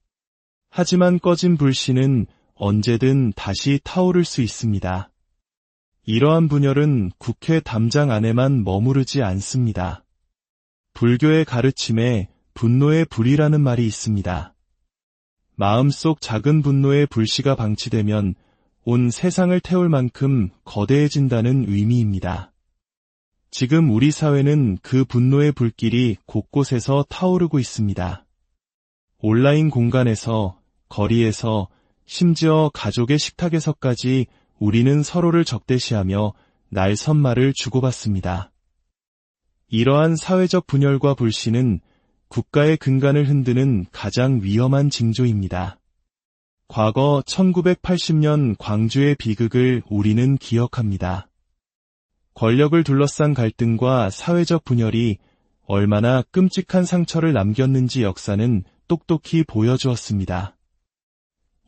하지만 꺼진 불씨는 언제든 다시 타오를 수 있습니다. 이러한 분열은 국회 담장 안에만 머무르지 않습니다. 불교의 가르침에 분노의 불이라는 말이 있습니다. 마음속 작은 분노의 불씨가 방치되면 온 세상을 태울 만큼 거대해진다는 의미입니다. 지금 우리 사회는 그 분노의 불길이 곳곳에서 타오르고 있습니다. 온라인 공간에서, 거리에서, 심지어 가족의 식탁에서까지 우리는 서로를 적대시하며 날선말을 주고받습니다. 이러한 사회적 분열과 불씨는 국가의 근간을 흔드는 가장 위험한 징조입니다. 과거 1980년 광주의 비극을 우리는 기억합니다. 권력을 둘러싼 갈등과 사회적 분열이 얼마나 끔찍한 상처를 남겼는지 역사는 똑똑히 보여주었습니다.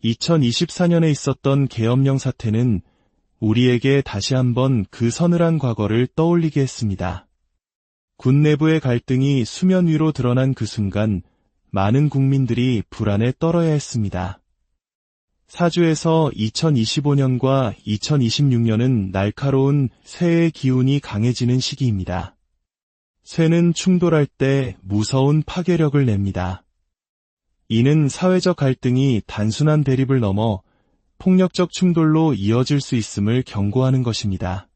2024년에 있었던 계엄령 사태는 우리에게 다시 한번 그 서늘한 과거를 떠올리게 했습니다. 군 내부의 갈등이 수면 위로 드러난 그 순간 많은 국민들이 불안에 떨어야 했습니다. 사주에서 2025년과 2026년은 날카로운 새의 기운이 강해지는 시기입니다. 새는 충돌할 때 무서운 파괴력을 냅니다. 이는 사회적 갈등이 단순한 대립을 넘어 폭력적 충돌로 이어질 수 있음을 경고하는 것입니다.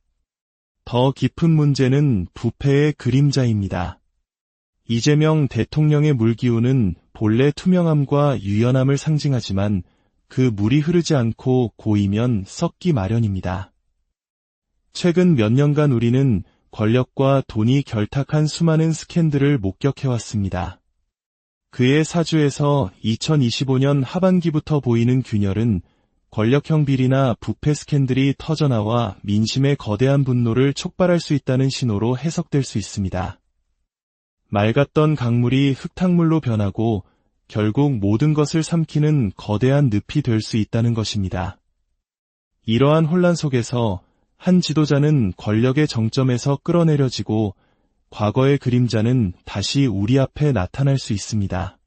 더 깊은 문제는 부패의 그림자입니다. 이재명 대통령의 물기운은 본래 투명함과 유연함을 상징하지만 그 물이 흐르지 않고 고이면 썩기 마련입니다. 최근 몇 년간 우리는 권력과 돈이 결탁한 수많은 스캔들을 목격해왔습니다. 그의 사주에서 2025년 하반기부터 보이는 균열은 권력형 비리나 부패 스캔들이 터져나와 민심의 거대한 분노를 촉발할 수 있다는 신호로 해석될 수 있습니다. 맑았던 강물이 흙탕물로 변하고 결국 모든 것을 삼키는 거대한 늪이 될 수 있다는 것입니다. 이러한 혼란 속에서 한 지도자는 권력의 정점에서 끌어내려지고 과거의 그림자는 다시 우리 앞에 나타날 수 있습니다.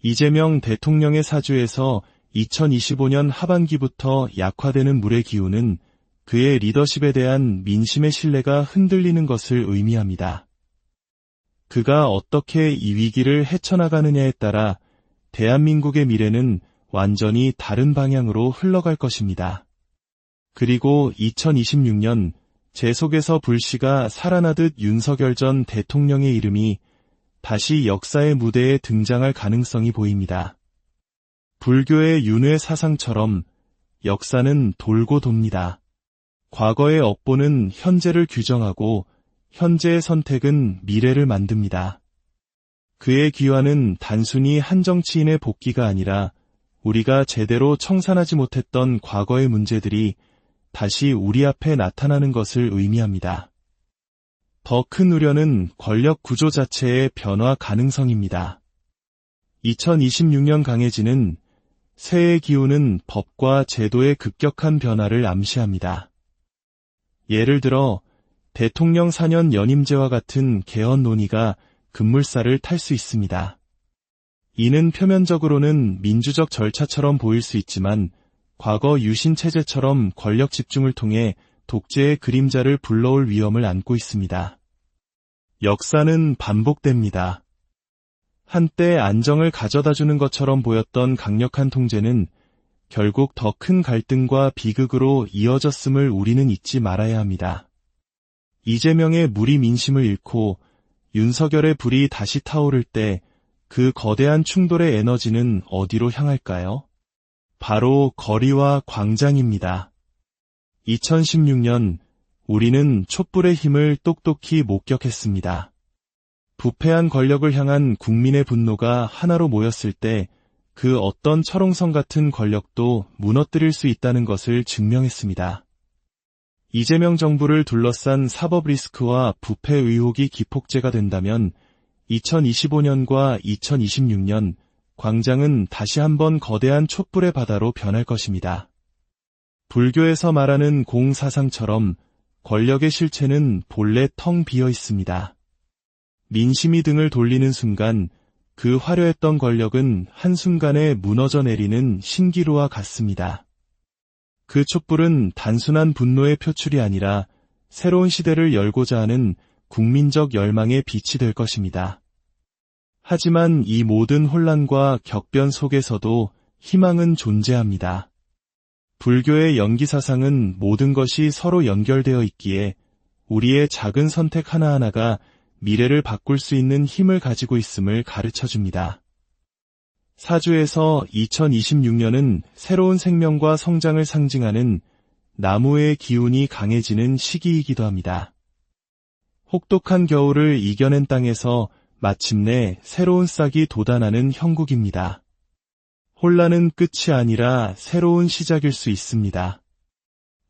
이재명 대통령의 사주에서 2025년 하반기부터 약화되는 물의 기운은 그의 리더십에 대한 민심의 신뢰가 흔들리는 것을 의미합니다. 그가 어떻게 이 위기를 헤쳐나가느냐에 따라 대한민국의 미래는 완전히 다른 방향으로 흘러갈 것입니다. 그리고 2026년 제 속에서 불씨가 살아나듯 윤석열 전 대통령의 이름이 다시 역사의 무대에 등장할 가능성이 보입니다. 불교의 윤회 사상처럼 역사는 돌고 돕니다. 과거의 업보는 현재를 규정하고 현재의 선택은 미래를 만듭니다. 그의 귀환은 단순히 한 정치인의 복귀가 아니라 우리가 제대로 청산하지 못했던 과거의 문제들이 다시 우리 앞에 나타나는 것을 의미합니다. 더 큰 우려는 권력 구조 자체의 변화 가능성입니다. 2026년 강해지는 새의 기운은 법과 제도의 급격한 변화를 암시합니다. 예를 들어 대통령 4년 연임제와 같은 개헌 논의가 급물살을 탈 수 있습니다. 이는 표면적으로는 민주적 절차처럼 보일 수 있지만 과거 유신 체제처럼 권력 집중을 통해 독재의 그림자를 불러올 위험을 안고 있습니다. 역사는 반복됩니다. 한때 안정을 가져다주는 것처럼 보였던 강력한 통제는 결국 더 큰 갈등과 비극으로 이어졌음을 우리는 잊지 말아야 합니다. 이재명의 물이 민심을 잃고 윤석열의 불이 다시 타오를 때 그 거대한 충돌의 에너지는 어디로 향할까요? 바로 거리와 광장입니다. 2016년 우리는 촛불의 힘을 똑똑히 목격했습니다. 부패한 권력을 향한 국민의 분노가 하나로 모였을 때 그 어떤 철옹성 같은 권력도 무너뜨릴 수 있다는 것을 증명했습니다. 이재명 정부를 둘러싼 사법 리스크와 부패 의혹이 기폭제가 된다면 2025년과 2026년 광장은 다시 한번 거대한 촛불의 바다로 변할 것입니다. 불교에서 말하는 공사상처럼 권력의 실체는 본래 텅 비어 있습니다. 민심이 등을 돌리는 순간 그 화려했던 권력은 한순간에 무너져 내리는 신기루와 같습니다. 그 촛불은 단순한 분노의 표출이 아니라 새로운 시대를 열고자 하는 국민적 열망의 빛이 될 것입니다. 하지만 이 모든 혼란과 격변 속에서도 희망은 존재합니다. 불교의 연기사상은 모든 것이 서로 연결되어 있기에 우리의 작은 선택 하나하나가 미래를 바꿀 수 있는 힘을 가지고 있음을 가르쳐줍니다. 사주에서 2026년은 새로운 생명과 성장을 상징하는 나무의 기운이 강해지는 시기이기도 합니다. 혹독한 겨울을 이겨낸 땅에서 마침내 새로운 싹이 돋아나는 형국입니다. 혼란은 끝이 아니라 새로운 시작일 수 있습니다.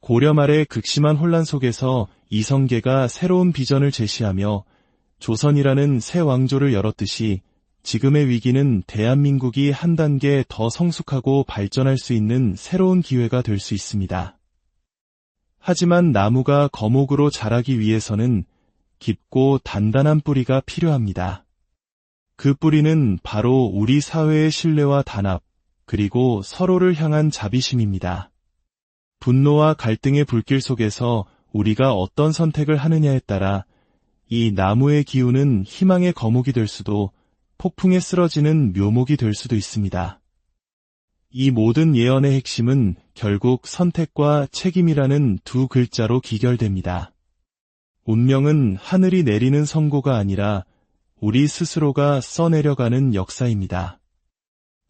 고려 말의 극심한 혼란 속에서 이성계가 새로운 비전을 제시하며 조선이라는 새 왕조를 열었듯이 지금의 위기는 대한민국이 한 단계 더 성숙하고 발전할 수 있는 새로운 기회가 될 수 있습니다. 하지만 나무가 거목으로 자라기 위해서는 깊고 단단한 뿌리가 필요합니다. 그 뿌리는 바로 우리 사회의 신뢰와 단합, 그리고 서로를 향한 자비심입니다. 분노와 갈등의 불길 속에서 우리가 어떤 선택을 하느냐에 따라 이 나무의 기운은 희망의 거목이 될 수도 폭풍에 쓰러지는 묘목이 될 수도 있습니다. 이 모든 예언의 핵심은 결국 선택과 책임이라는 두 글자로 기결됩니다. 운명은 하늘이 내리는 선고가 아니라 우리 스스로가 써내려가는 역사입니다.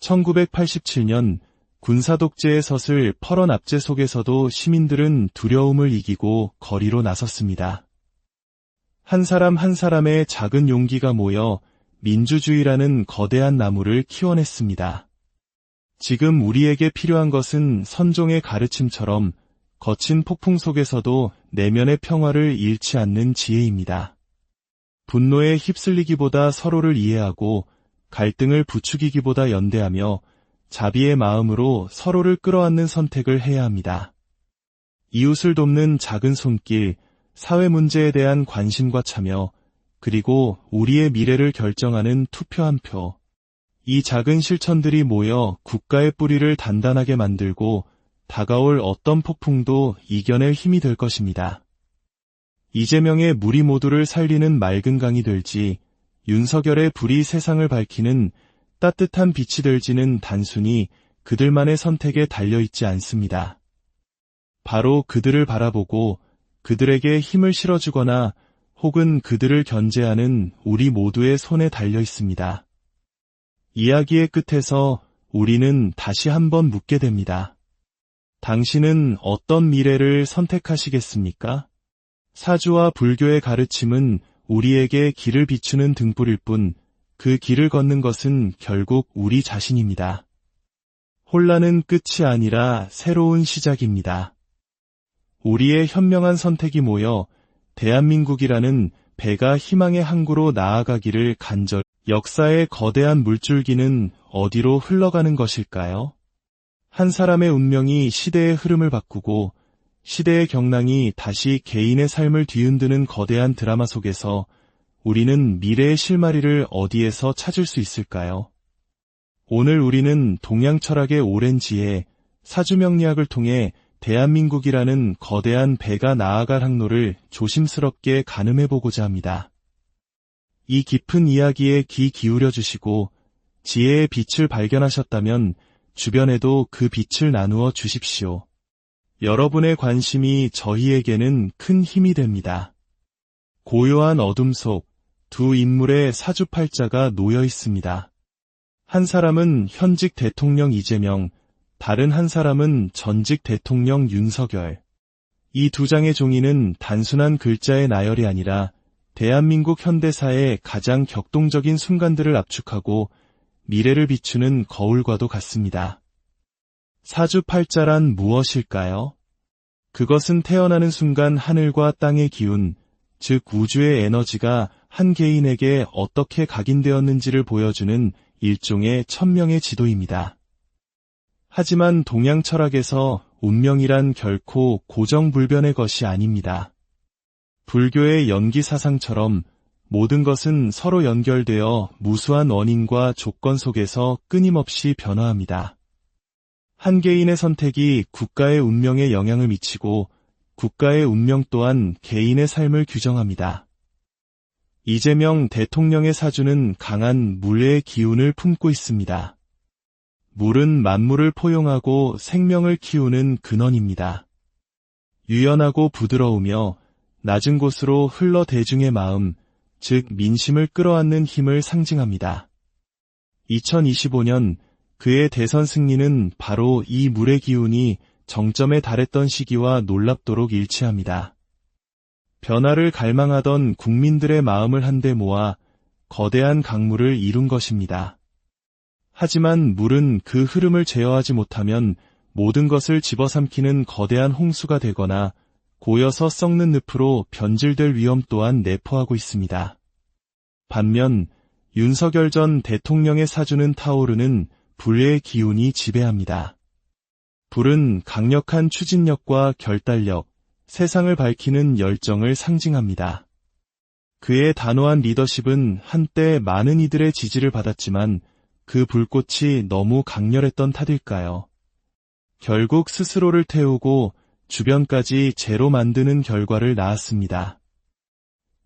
1987년 군사독재의 섯을 펄어 납제 속에서도 시민들은 두려움을 이기고 거리로 나섰습니다. 한 사람 한 사람의 작은 용기가 모여 민주주의라는 거대한 나무를 키워냈습니다. 지금 우리에게 필요한 것은 선종의 가르침처럼 거친 폭풍 속에서도 내면의 평화를 잃지 않는 지혜입니다. 분노에 휩쓸리기보다 서로를 이해하고 갈등을 부추기기보다 연대하며 자비의 마음으로 서로를 끌어안는 선택을 해야 합니다. 이웃을 돕는 작은 손길, 사회 문제에 대한 관심과 참여, 그리고 우리의 미래를 결정하는 투표 한 표. 이 작은 실천들이 모여 국가의 뿌리를 단단하게 만들고 다가올 어떤 폭풍도 이겨낼 힘이 될 것입니다. 이재명의 물이 모두를 살리는 맑은 강이 될지, 윤석열의 불이 세상을 밝히는 따뜻한 빛이 될지는 단순히 그들만의 선택에 달려있지 않습니다. 바로 그들을 바라보고 그들에게 힘을 실어주거나 혹은 그들을 견제하는 우리 모두의 손에 달려 있습니다. 이야기의 끝에서 우리는 다시 한번 묻게 됩니다. 당신은 어떤 미래를 선택하시겠습니까? 사주와 불교의 가르침은 우리에게 길을 비추는 등불일 뿐 그 길을 걷는 것은 결국 우리 자신입니다. 혼란은 끝이 아니라 새로운 시작입니다. 우리의 현명한 선택이 모여 대한민국이라는 배가 희망의 항구로 나아가기를 간절히. 역사의 거대한 물줄기는 어디로 흘러가는 것일까요? 한 사람의 운명이 시대의 흐름을 바꾸고 시대의 경랑이 다시 개인의 삶을 뒤흔드는 거대한 드라마 속에서 우리는 미래의 실마리를 어디에서 찾을 수 있을까요? 오늘 우리는 동양 철학의 오랜 지혜, 사주명리학을 통해 대한민국이라는 거대한 배가 나아갈 항로를 조심스럽게 가늠해보고자 합니다. 이 깊은 이야기에 귀 기울여 주시고 지혜의 빛을 발견하셨다면 주변에도 그 빛을 나누어 주십시오. 여러분의 관심이 저희에게는 큰 힘이 됩니다. 고요한 어둠 속 두 인물의 사주팔자가 놓여 있습니다. 한 사람은 현직 대통령 이재명, 다른 한 사람은 전직 대통령 윤석열. 이 두 장의 종이는 단순한 글자의 나열이 아니라 대한민국 현대사의 가장 격동적인 순간들을 압축하고 미래를 비추는 거울과도 같습니다. 사주팔자란 무엇일까요? 그것은 태어나는 순간 하늘과 땅의 기운, 즉 우주의 에너지가 한 개인에게 어떻게 각인되었는지를 보여주는 일종의 천명의 지도입니다. 하지만 동양 철학에서 운명이란 결코 고정불변의 것이 아닙니다. 불교의 연기 사상처럼 모든 것은 서로 연결되어 무수한 원인과 조건 속에서 끊임없이 변화합니다. 한 개인의 선택이 국가의 운명에 영향을 미치고 국가의 운명 또한 개인의 삶을 규정합니다. 이재명 대통령의 사주는 강한 물의 기운을 품고 있습니다. 물은 만물을 포용하고 생명을 키우는 근원입니다. 유연하고 부드러우며 낮은 곳으로 흘러 대중의 마음, 즉 민심을 끌어안는 힘을 상징합니다. 2025년 그의 대선 승리는 바로 이 물의 기운이 정점에 달했던 시기와 놀랍도록 일치합니다. 변화를 갈망하던 국민들의 마음을 한데 모아 거대한 강물을 이룬 것입니다. 하지만 물은 그 흐름을 제어하지 못하면 모든 것을 집어삼키는 거대한 홍수가 되거나 고여서 썩는 늪으로 변질될 위험 또한 내포하고 있습니다. 반면 윤석열 전 대통령의 사주는 타오르는 불의 기운이 지배합니다. 불은 강력한 추진력과 결단력, 세상을 밝히는 열정을 상징합니다. 그의 단호한 리더십은 한때 많은 이들의 지지를 받았지만 그 불꽃이 너무 강렬했던 탓일까요? 결국 스스로를 태우고 주변까지 재로 만드는 결과를 낳았습니다.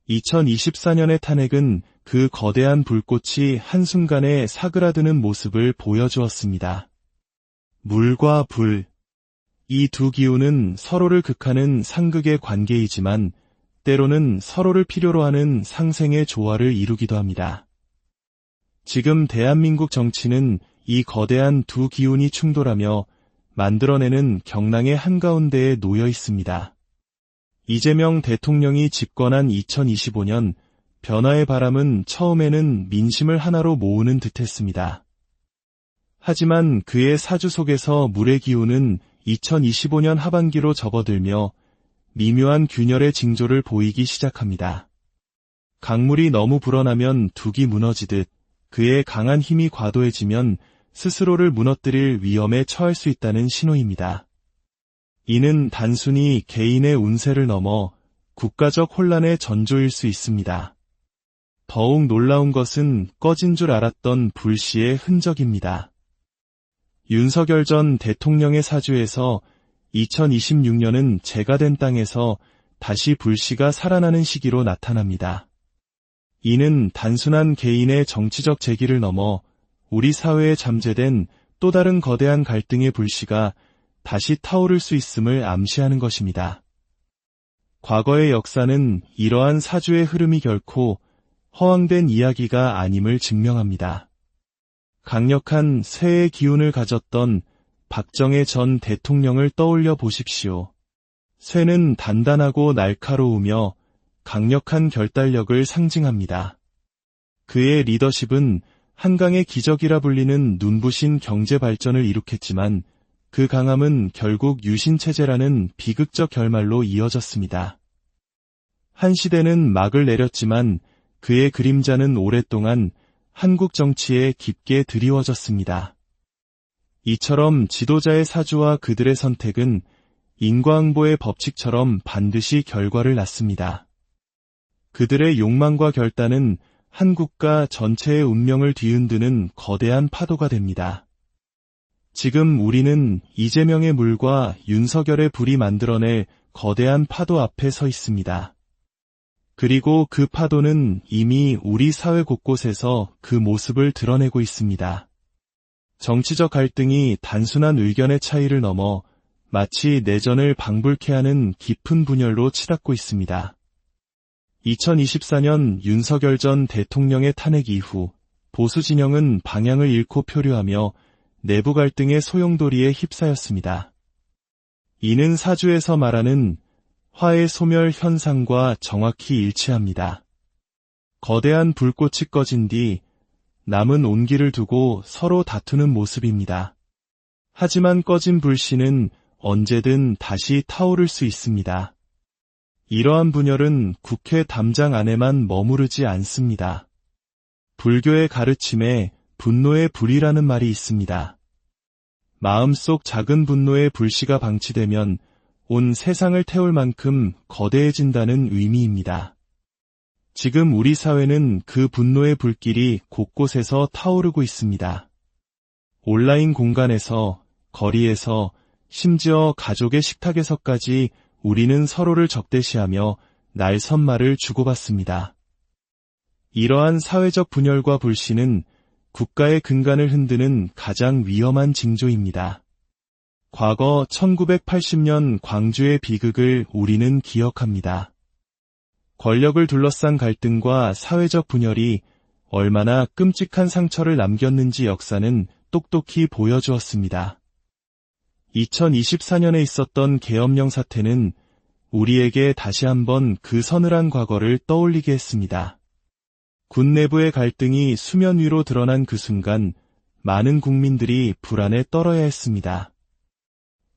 2024년의 탄핵은 그 거대한 불꽃이 한순간에 사그라드는 모습을 보여주었습니다. 물과 불, 이 두 기운은 서로를 극하는 상극의 관계이지만 때로는 서로를 필요로 하는 상생의 조화를 이루기도 합니다. 지금 대한민국 정치는 이 거대한 두 기운이 충돌하며 만들어내는 경랑의 한가운데에 놓여 있습니다. 이재명 대통령이 집권한 2025년 변화의 바람은 처음에는 민심을 하나로 모으는 듯했습니다. 하지만 그의 사주 속에서 물의 기운은 2025년 하반기로 접어들며 미묘한 균열의 징조를 보이기 시작합니다. 강물이 너무 불어나면 둑이 무너지듯 그의 강한 힘이 과도해지면 스스로를 무너뜨릴 위험에 처할 수 있다는 신호입니다. 이는 단순히 개인의 운세를 넘어 국가적 혼란의 전조일 수 있습니다. 더욱 놀라운 것은 꺼진 줄 알았던 불씨의 흔적입니다. 윤석열 전 대통령의 사주에서 2026년은 재가 된 땅에서 다시 불씨가 살아나는 시기로 나타납니다. 이는 단순한 개인의 정치적 재기를 넘어 우리 사회에 잠재된 또 다른 거대한 갈등의 불씨가 다시 타오를 수 있음을 암시하는 것입니다. 과거의 역사는 이러한 사주의 흐름이 결코 허황된 이야기가 아님을 증명합니다. 강력한 쇠의 기운을 가졌던 박정희 전 대통령을 떠올려 보십시오. 쇠는 단단하고 날카로우며 강력한 결단력을 상징합니다. 그의 리더십은 한강의 기적이라 불리는 눈부신 경제 발전을 이룩했지만 그 강함은 결국 유신체제라는 비극적 결말로 이어졌습니다. 한 시대는 막을 내렸지만 그의 그림자는 오랫동안 한국 정치에 깊게 드리워졌습니다. 이처럼 지도자의 사주와 그들의 선택은 인과응보의 법칙처럼 반드시 결과를 낳습니다. 그들의 욕망과 결단은 한 국가 전체의 운명을 뒤흔드는 거대한 파도가 됩니다. 지금 우리는 이재명의 물과 윤석열의 불이 만들어낼 거대한 파도 앞에 서 있습니다. 그리고 그 파도는 이미 우리 사회 곳곳에서 그 모습을 드러내고 있습니다. 정치적 갈등이 단순한 의견의 차이를 넘어 마치 내전을 방불케 하는 깊은 분열로 치닫고 있습니다. 2024년 윤석열 전 대통령의 탄핵 이후 보수 진영은 방향을 잃고 표류하며 내부 갈등의 소용돌이에 휩싸였습니다. 이는 사주에서 말하는 화해 소멸 현상과 정확히 일치합니다. 거대한 불꽃이 꺼진 뒤 남은 온기를 두고 서로 다투는 모습입니다. 하지만 꺼진 불씨는 언제든 다시 타오를 수 있습니다. 이러한 분열은 국회 담장 안에만 머무르지 않습니다. 불교의 가르침에 분노의 불이라는 말이 있습니다. 마음속 작은 분노의 불씨가 방치되면 온 세상을 태울 만큼 거대해진다는 의미입니다. 지금 우리 사회는 그 분노의 불길이 곳곳에서 타오르고 있습니다. 온라인 공간에서, 거리에서, 심지어 가족의 식탁에서까지 우리는 서로를 적대시하며 날선말을 주고받습니다. 이러한 사회적 분열과 불씨는 국가의 근간을 흔드는 가장 위험한 징조입니다. 과거 1980년 광주의 비극을 우리는 기억합니다. 권력을 둘러싼 갈등과 사회적 분열이 얼마나 끔찍한 상처를 남겼는지 역사는 똑똑히 보여주었습니다. 2024년에 있었던 계엄령 사태는 우리에게 다시 한번 그 서늘한 과거를 떠올리게 했습니다. 군 내부의 갈등이 수면 위로 드러난 그 순간 많은 국민들이 불안에 떨어야 했습니다.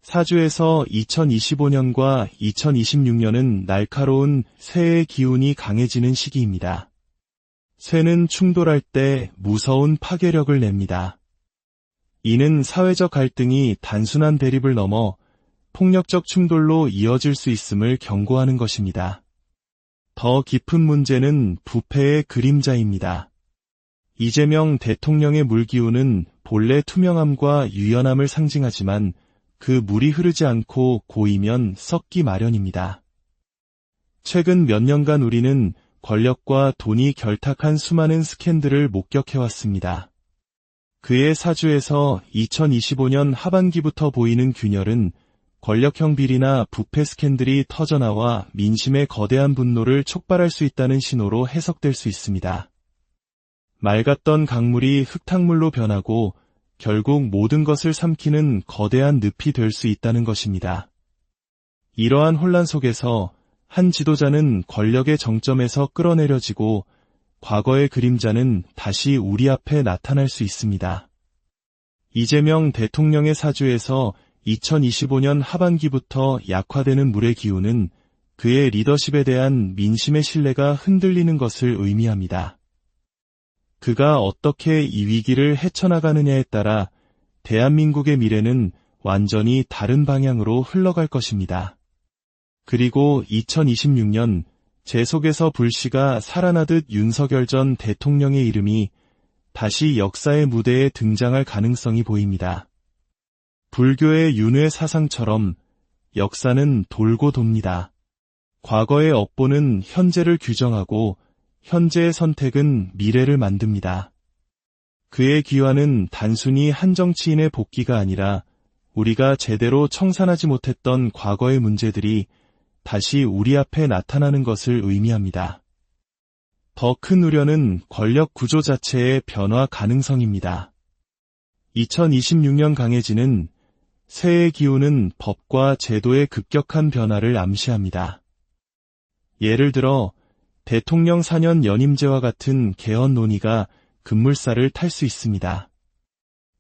사주에서 2025년과 2026년은 날카로운 새의 기운이 강해지는 시기입니다. 새는 충돌할 때 무서운 파괴력을 냅니다. 이는 사회적 갈등이 단순한 대립을 넘어 폭력적 충돌로 이어질 수 있음을 경고하는 것입니다. 더 깊은 문제는 부패의 그림자입니다. 이재명 대통령의 물기운은 본래 투명함과 유연함을 상징하지만 그 물이 흐르지 않고 고이면 썩기 마련입니다. 최근 몇 년간 우리는 권력과 돈이 결탁한 수많은 스캔들을 목격해왔습니다. 그의 사주에서 2025년 하반기부터 보이는 균열은 권력형 비리나 부패 스캔들이 터져나와 민심의 거대한 분노를 촉발할 수 있다는 신호로 해석될 수 있습니다. 맑았던 강물이 흙탕물로 변하고 결국 모든 것을 삼키는 거대한 늪이 될 수 있다는 것입니다. 이러한 혼란 속에서 한 지도자는 권력의 정점에서 끌어내려지고 과거의 그림자는 다시 우리 앞에 나타날 수 있습니다. 이재명 대통령의 사주에서 2025년 하반기부터 약화되는 물의 기운은 그의 리더십에 대한 민심의 신뢰가 흔들리는 것을 의미합니다. 그가 어떻게 이 위기를 헤쳐나가느냐에 따라 대한민국의 미래는 완전히 다른 방향으로 흘러갈 것입니다. 그리고 2026년 제 속에서 불씨가 살아나듯 윤석열 전 대통령의 이름이 다시 역사의 무대에 등장할 가능성이 보입니다. 불교의 윤회 사상처럼 역사는 돌고 돕니다. 과거의 업보는 현재를 규정하고 현재의 선택은 미래를 만듭니다. 그의 귀환은 단순히 한 정치인의 복귀가 아니라 우리가 제대로 청산하지 못했던 과거의 문제들이 다시 우리 앞에 나타나는 것을 의미합니다. 더 큰 우려는 권력 구조 자체의 변화 가능성입니다. 2026년 강해지는 새의 기운은 법과 제도의 급격한 변화를 암시합니다. 예를 들어 대통령 4년 연임제와 같은 개헌 논의가 급물살을 탈 수 있습니다.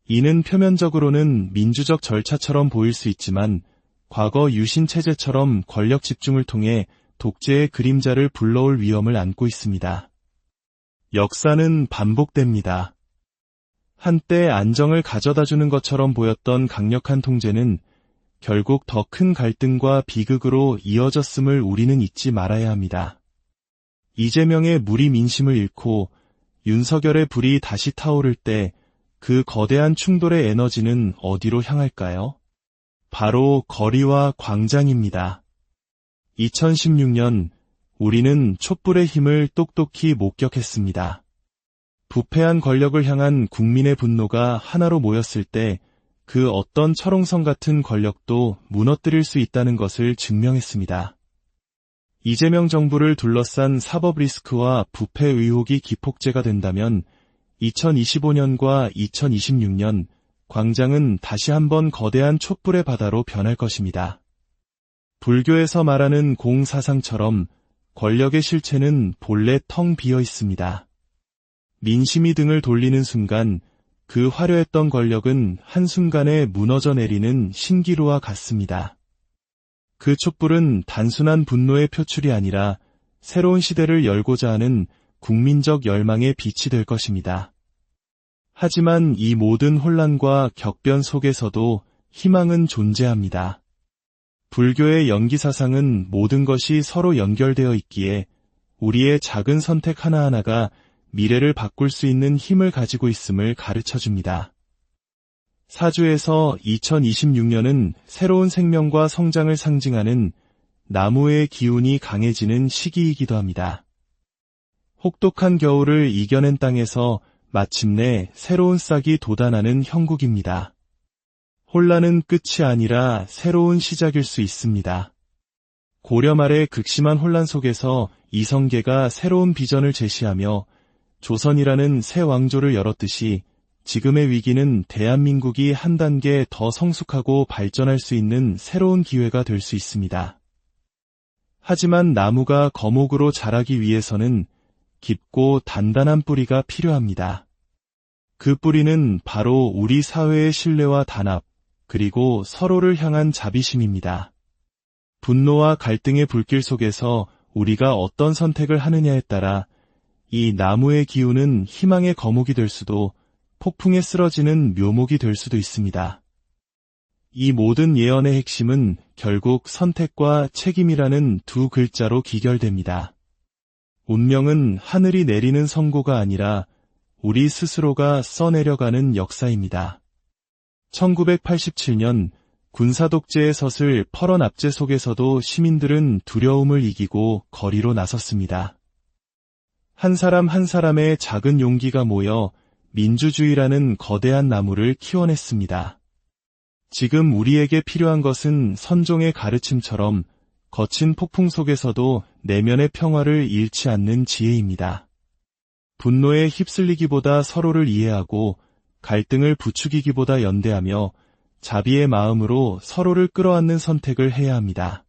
이는 표면적으로는 민주적 절차처럼 보일 수 있지만 과거 유신 체제처럼 권력 집중을 통해 독재의 그림자를 불러올 위험을 안고 있습니다. 역사는 반복됩니다. 한때 안정을 가져다주는 것처럼 보였던 강력한 통제는 결국 더 큰 갈등과 비극으로 이어졌음을 우리는 잊지 말아야 합니다. 이재명의 물이 민심을 잃고 윤석열의 불이 다시 타오를 때 그 거대한 충돌의 에너지는 어디로 향할까요? 바로 거리와 광장입니다. 2016년 우리는 촛불의 힘을 똑똑히 목격했습니다. 부패한 권력을 향한 국민의 분노가 하나로 모였을 때 그 어떤 철옹성 같은 권력도 무너뜨릴 수 있다는 것을 증명했습니다. 이재명 정부를 둘러싼 사법 리스크와 부패 의혹이 기폭제가 된다면 2025년과 2026년 광장은 다시 한번 거대한 촛불의 바다로 변할 것입니다. 불교에서 말하는 공사상처럼 권력의 실체는 본래 텅 비어 있습니다. 민심이 등을 돌리는 순간 그 화려했던 권력은 한순간에 무너져 내리는 신기루와 같습니다. 그 촛불은 단순한 분노의 표출이 아니라 새로운 시대를 열고자 하는 국민적 열망의 빛이 될 것입니다. 하지만 이 모든 혼란과 격변 속에서도 희망은 존재합니다. 불교의 연기사상은 모든 것이 서로 연결되어 있기에 우리의 작은 선택 하나하나가 미래를 바꿀 수 있는 힘을 가지고 있음을 가르쳐줍니다. 사주에서 2026년은 새로운 생명과 성장을 상징하는 나무의 기운이 강해지는 시기이기도 합니다. 혹독한 겨울을 이겨낸 땅에서 마침내 새로운 싹이 돋아나는 형국입니다. 혼란은 끝이 아니라 새로운 시작일 수 있습니다. 고려 말의 극심한 혼란 속에서 이성계가 새로운 비전을 제시하며 조선이라는 새 왕조를 열었듯이 지금의 위기는 대한민국이 한 단계 더 성숙하고 발전할 수 있는 새로운 기회가 될 수 있습니다. 하지만 나무가 거목으로 자라기 위해서는 깊고 단단한 뿌리가 필요합니다. 그 뿌리는 바로 우리 사회의 신뢰와 단합, 그리고 서로를 향한 자비심입니다. 분노와 갈등의 불길 속에서 우리가 어떤 선택을 하느냐에 따라 이 나무의 기운은 희망의 거목이 될 수도 폭풍에 쓰러지는 묘목이 될 수도 있습니다. 이 모든 예언의 핵심은 결국 선택과 책임이라는 두 글자로 기결됩니다. 운명은 하늘이 내리는 선고가 아니라 우리 스스로가 써내려가는 역사입니다. 1987년 군사독재의 섯을 펄어 납제 속에서도 시민들은 두려움을 이기고 거리로 나섰습니다. 한 사람 한 사람의 작은 용기가 모여 민주주의라는 거대한 나무를 키워냈습니다. 지금 우리에게 필요한 것은 선종의 가르침처럼 거친 폭풍 속에서도 내면의 평화를 잃지 않는 지혜입니다. 분노에 휩쓸리기보다 서로를 이해하고 갈등을 부추기기보다 연대하며 자비의 마음으로 서로를 끌어안는 선택을 해야 합니다.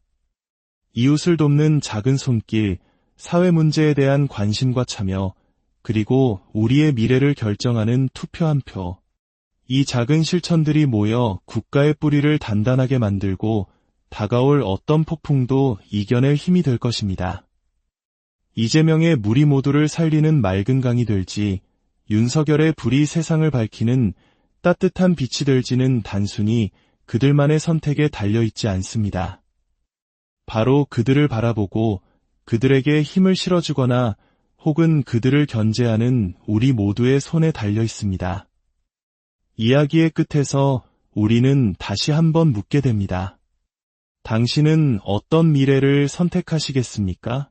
이웃을 돕는 작은 손길, 사회 문제에 대한 관심과 참여, 그리고 우리의 미래를 결정하는 투표 한 표. 이 작은 실천들이 모여 국가의 뿌리를 단단하게 만들고 다가올 어떤 폭풍도 이겨낼 힘이 될 것입니다. 이재명의 물이 모두를 살리는 맑은 강이 될지, 윤석열의 불이 세상을 밝히는 따뜻한 빛이 될지는 단순히 그들만의 선택에 달려있지 않습니다. 바로 그들을 바라보고 그들에게 힘을 실어주거나 혹은 그들을 견제하는 우리 모두의 손에 달려 있습니다. 이야기의 끝에서 우리는 다시 한번 묻게 됩니다. 당신은 어떤 미래를 선택하시겠습니까?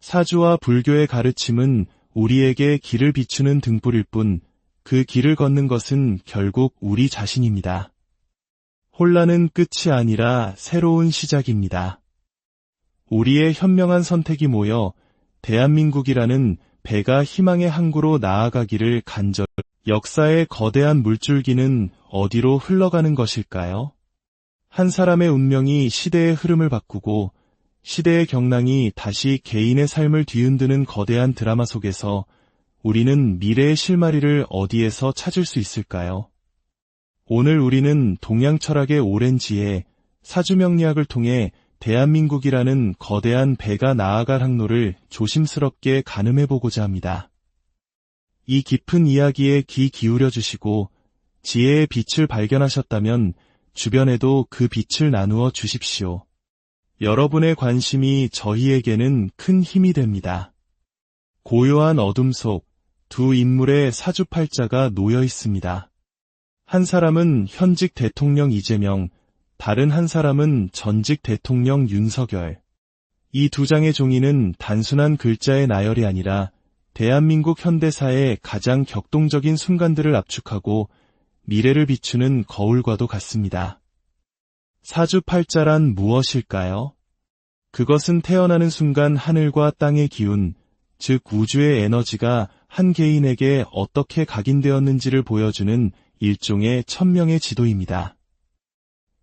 사주와 불교의 가르침은 우리에게 길을 비추는 등불일 뿐 그 길을 걷는 것은 결국 우리 자신입니다. 혼란은 끝이 아니라 새로운 시작입니다. 우리의 현명한 선택이 모여 대한민국이라는 배가 희망의 항구로 나아가기를 간절히. 역사의 거대한 물줄기는 어디로 흘러가는 것일까요? 한 사람의 운명이 시대의 흐름을 바꾸고 시대의 경랑이 다시 개인의 삶을 뒤흔드는 거대한 드라마 속에서 우리는 미래의 실마리를 어디에서 찾을 수 있을까요? 오늘 우리는 동양 철학의 오랜 지혜, 사주명리학을 통해 대한민국이라는 거대한 배가 나아갈 항로를 조심스럽게 가늠해보고자 합니다. 이 깊은 이야기에 귀 기울여 주시고 지혜의 빛을 발견하셨다면 주변에도 그 빛을 나누어 주십시오. 여러분의 관심이 저희에게는 큰 힘이 됩니다. 고요한 어둠 속 두 인물의 사주팔자가 놓여 있습니다. 한 사람은 현직 대통령 이재명, 다른 한 사람은 전직 대통령 윤석열. 이 두 장의 종이는 단순한 글자의 나열이 아니라 대한민국 현대사의 가장 격동적인 순간들을 압축하고 미래를 비추는 거울과도 같습니다. 사주팔자란 무엇일까요? 그것은 태어나는 순간 하늘과 땅의 기운, 즉 우주의 에너지가 한 개인에게 어떻게 각인되었는지를 보여주는 일종의 천명의 지도입니다.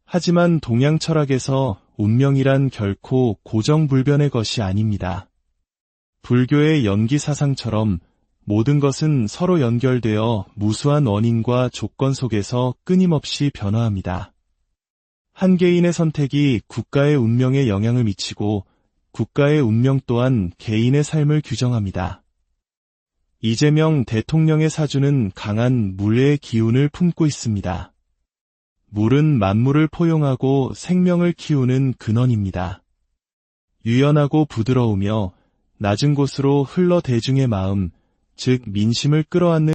하지만 동양 철학에서 운명이란 결코 고정불변의 것이 아닙니다. 불교의 연기 사상처럼 모든 것은 서로 연결되어 무수한 원인과 조건 속에서 끊임없이 변화합니다. 한 개인의 선택이 국가의 운명에 영향을 미치고 국가의 운명 또한 개인의 삶을 규정합니다. 이재명 대통령의 사주는 강한 물의 기운을 품고 있습니다. 물은 만물을 포용하고 생명을 키우는 근원입니다. 유연하고 부드러우며 낮은 곳으로 흘러 대중의 마음, 즉 민심을 끌어안는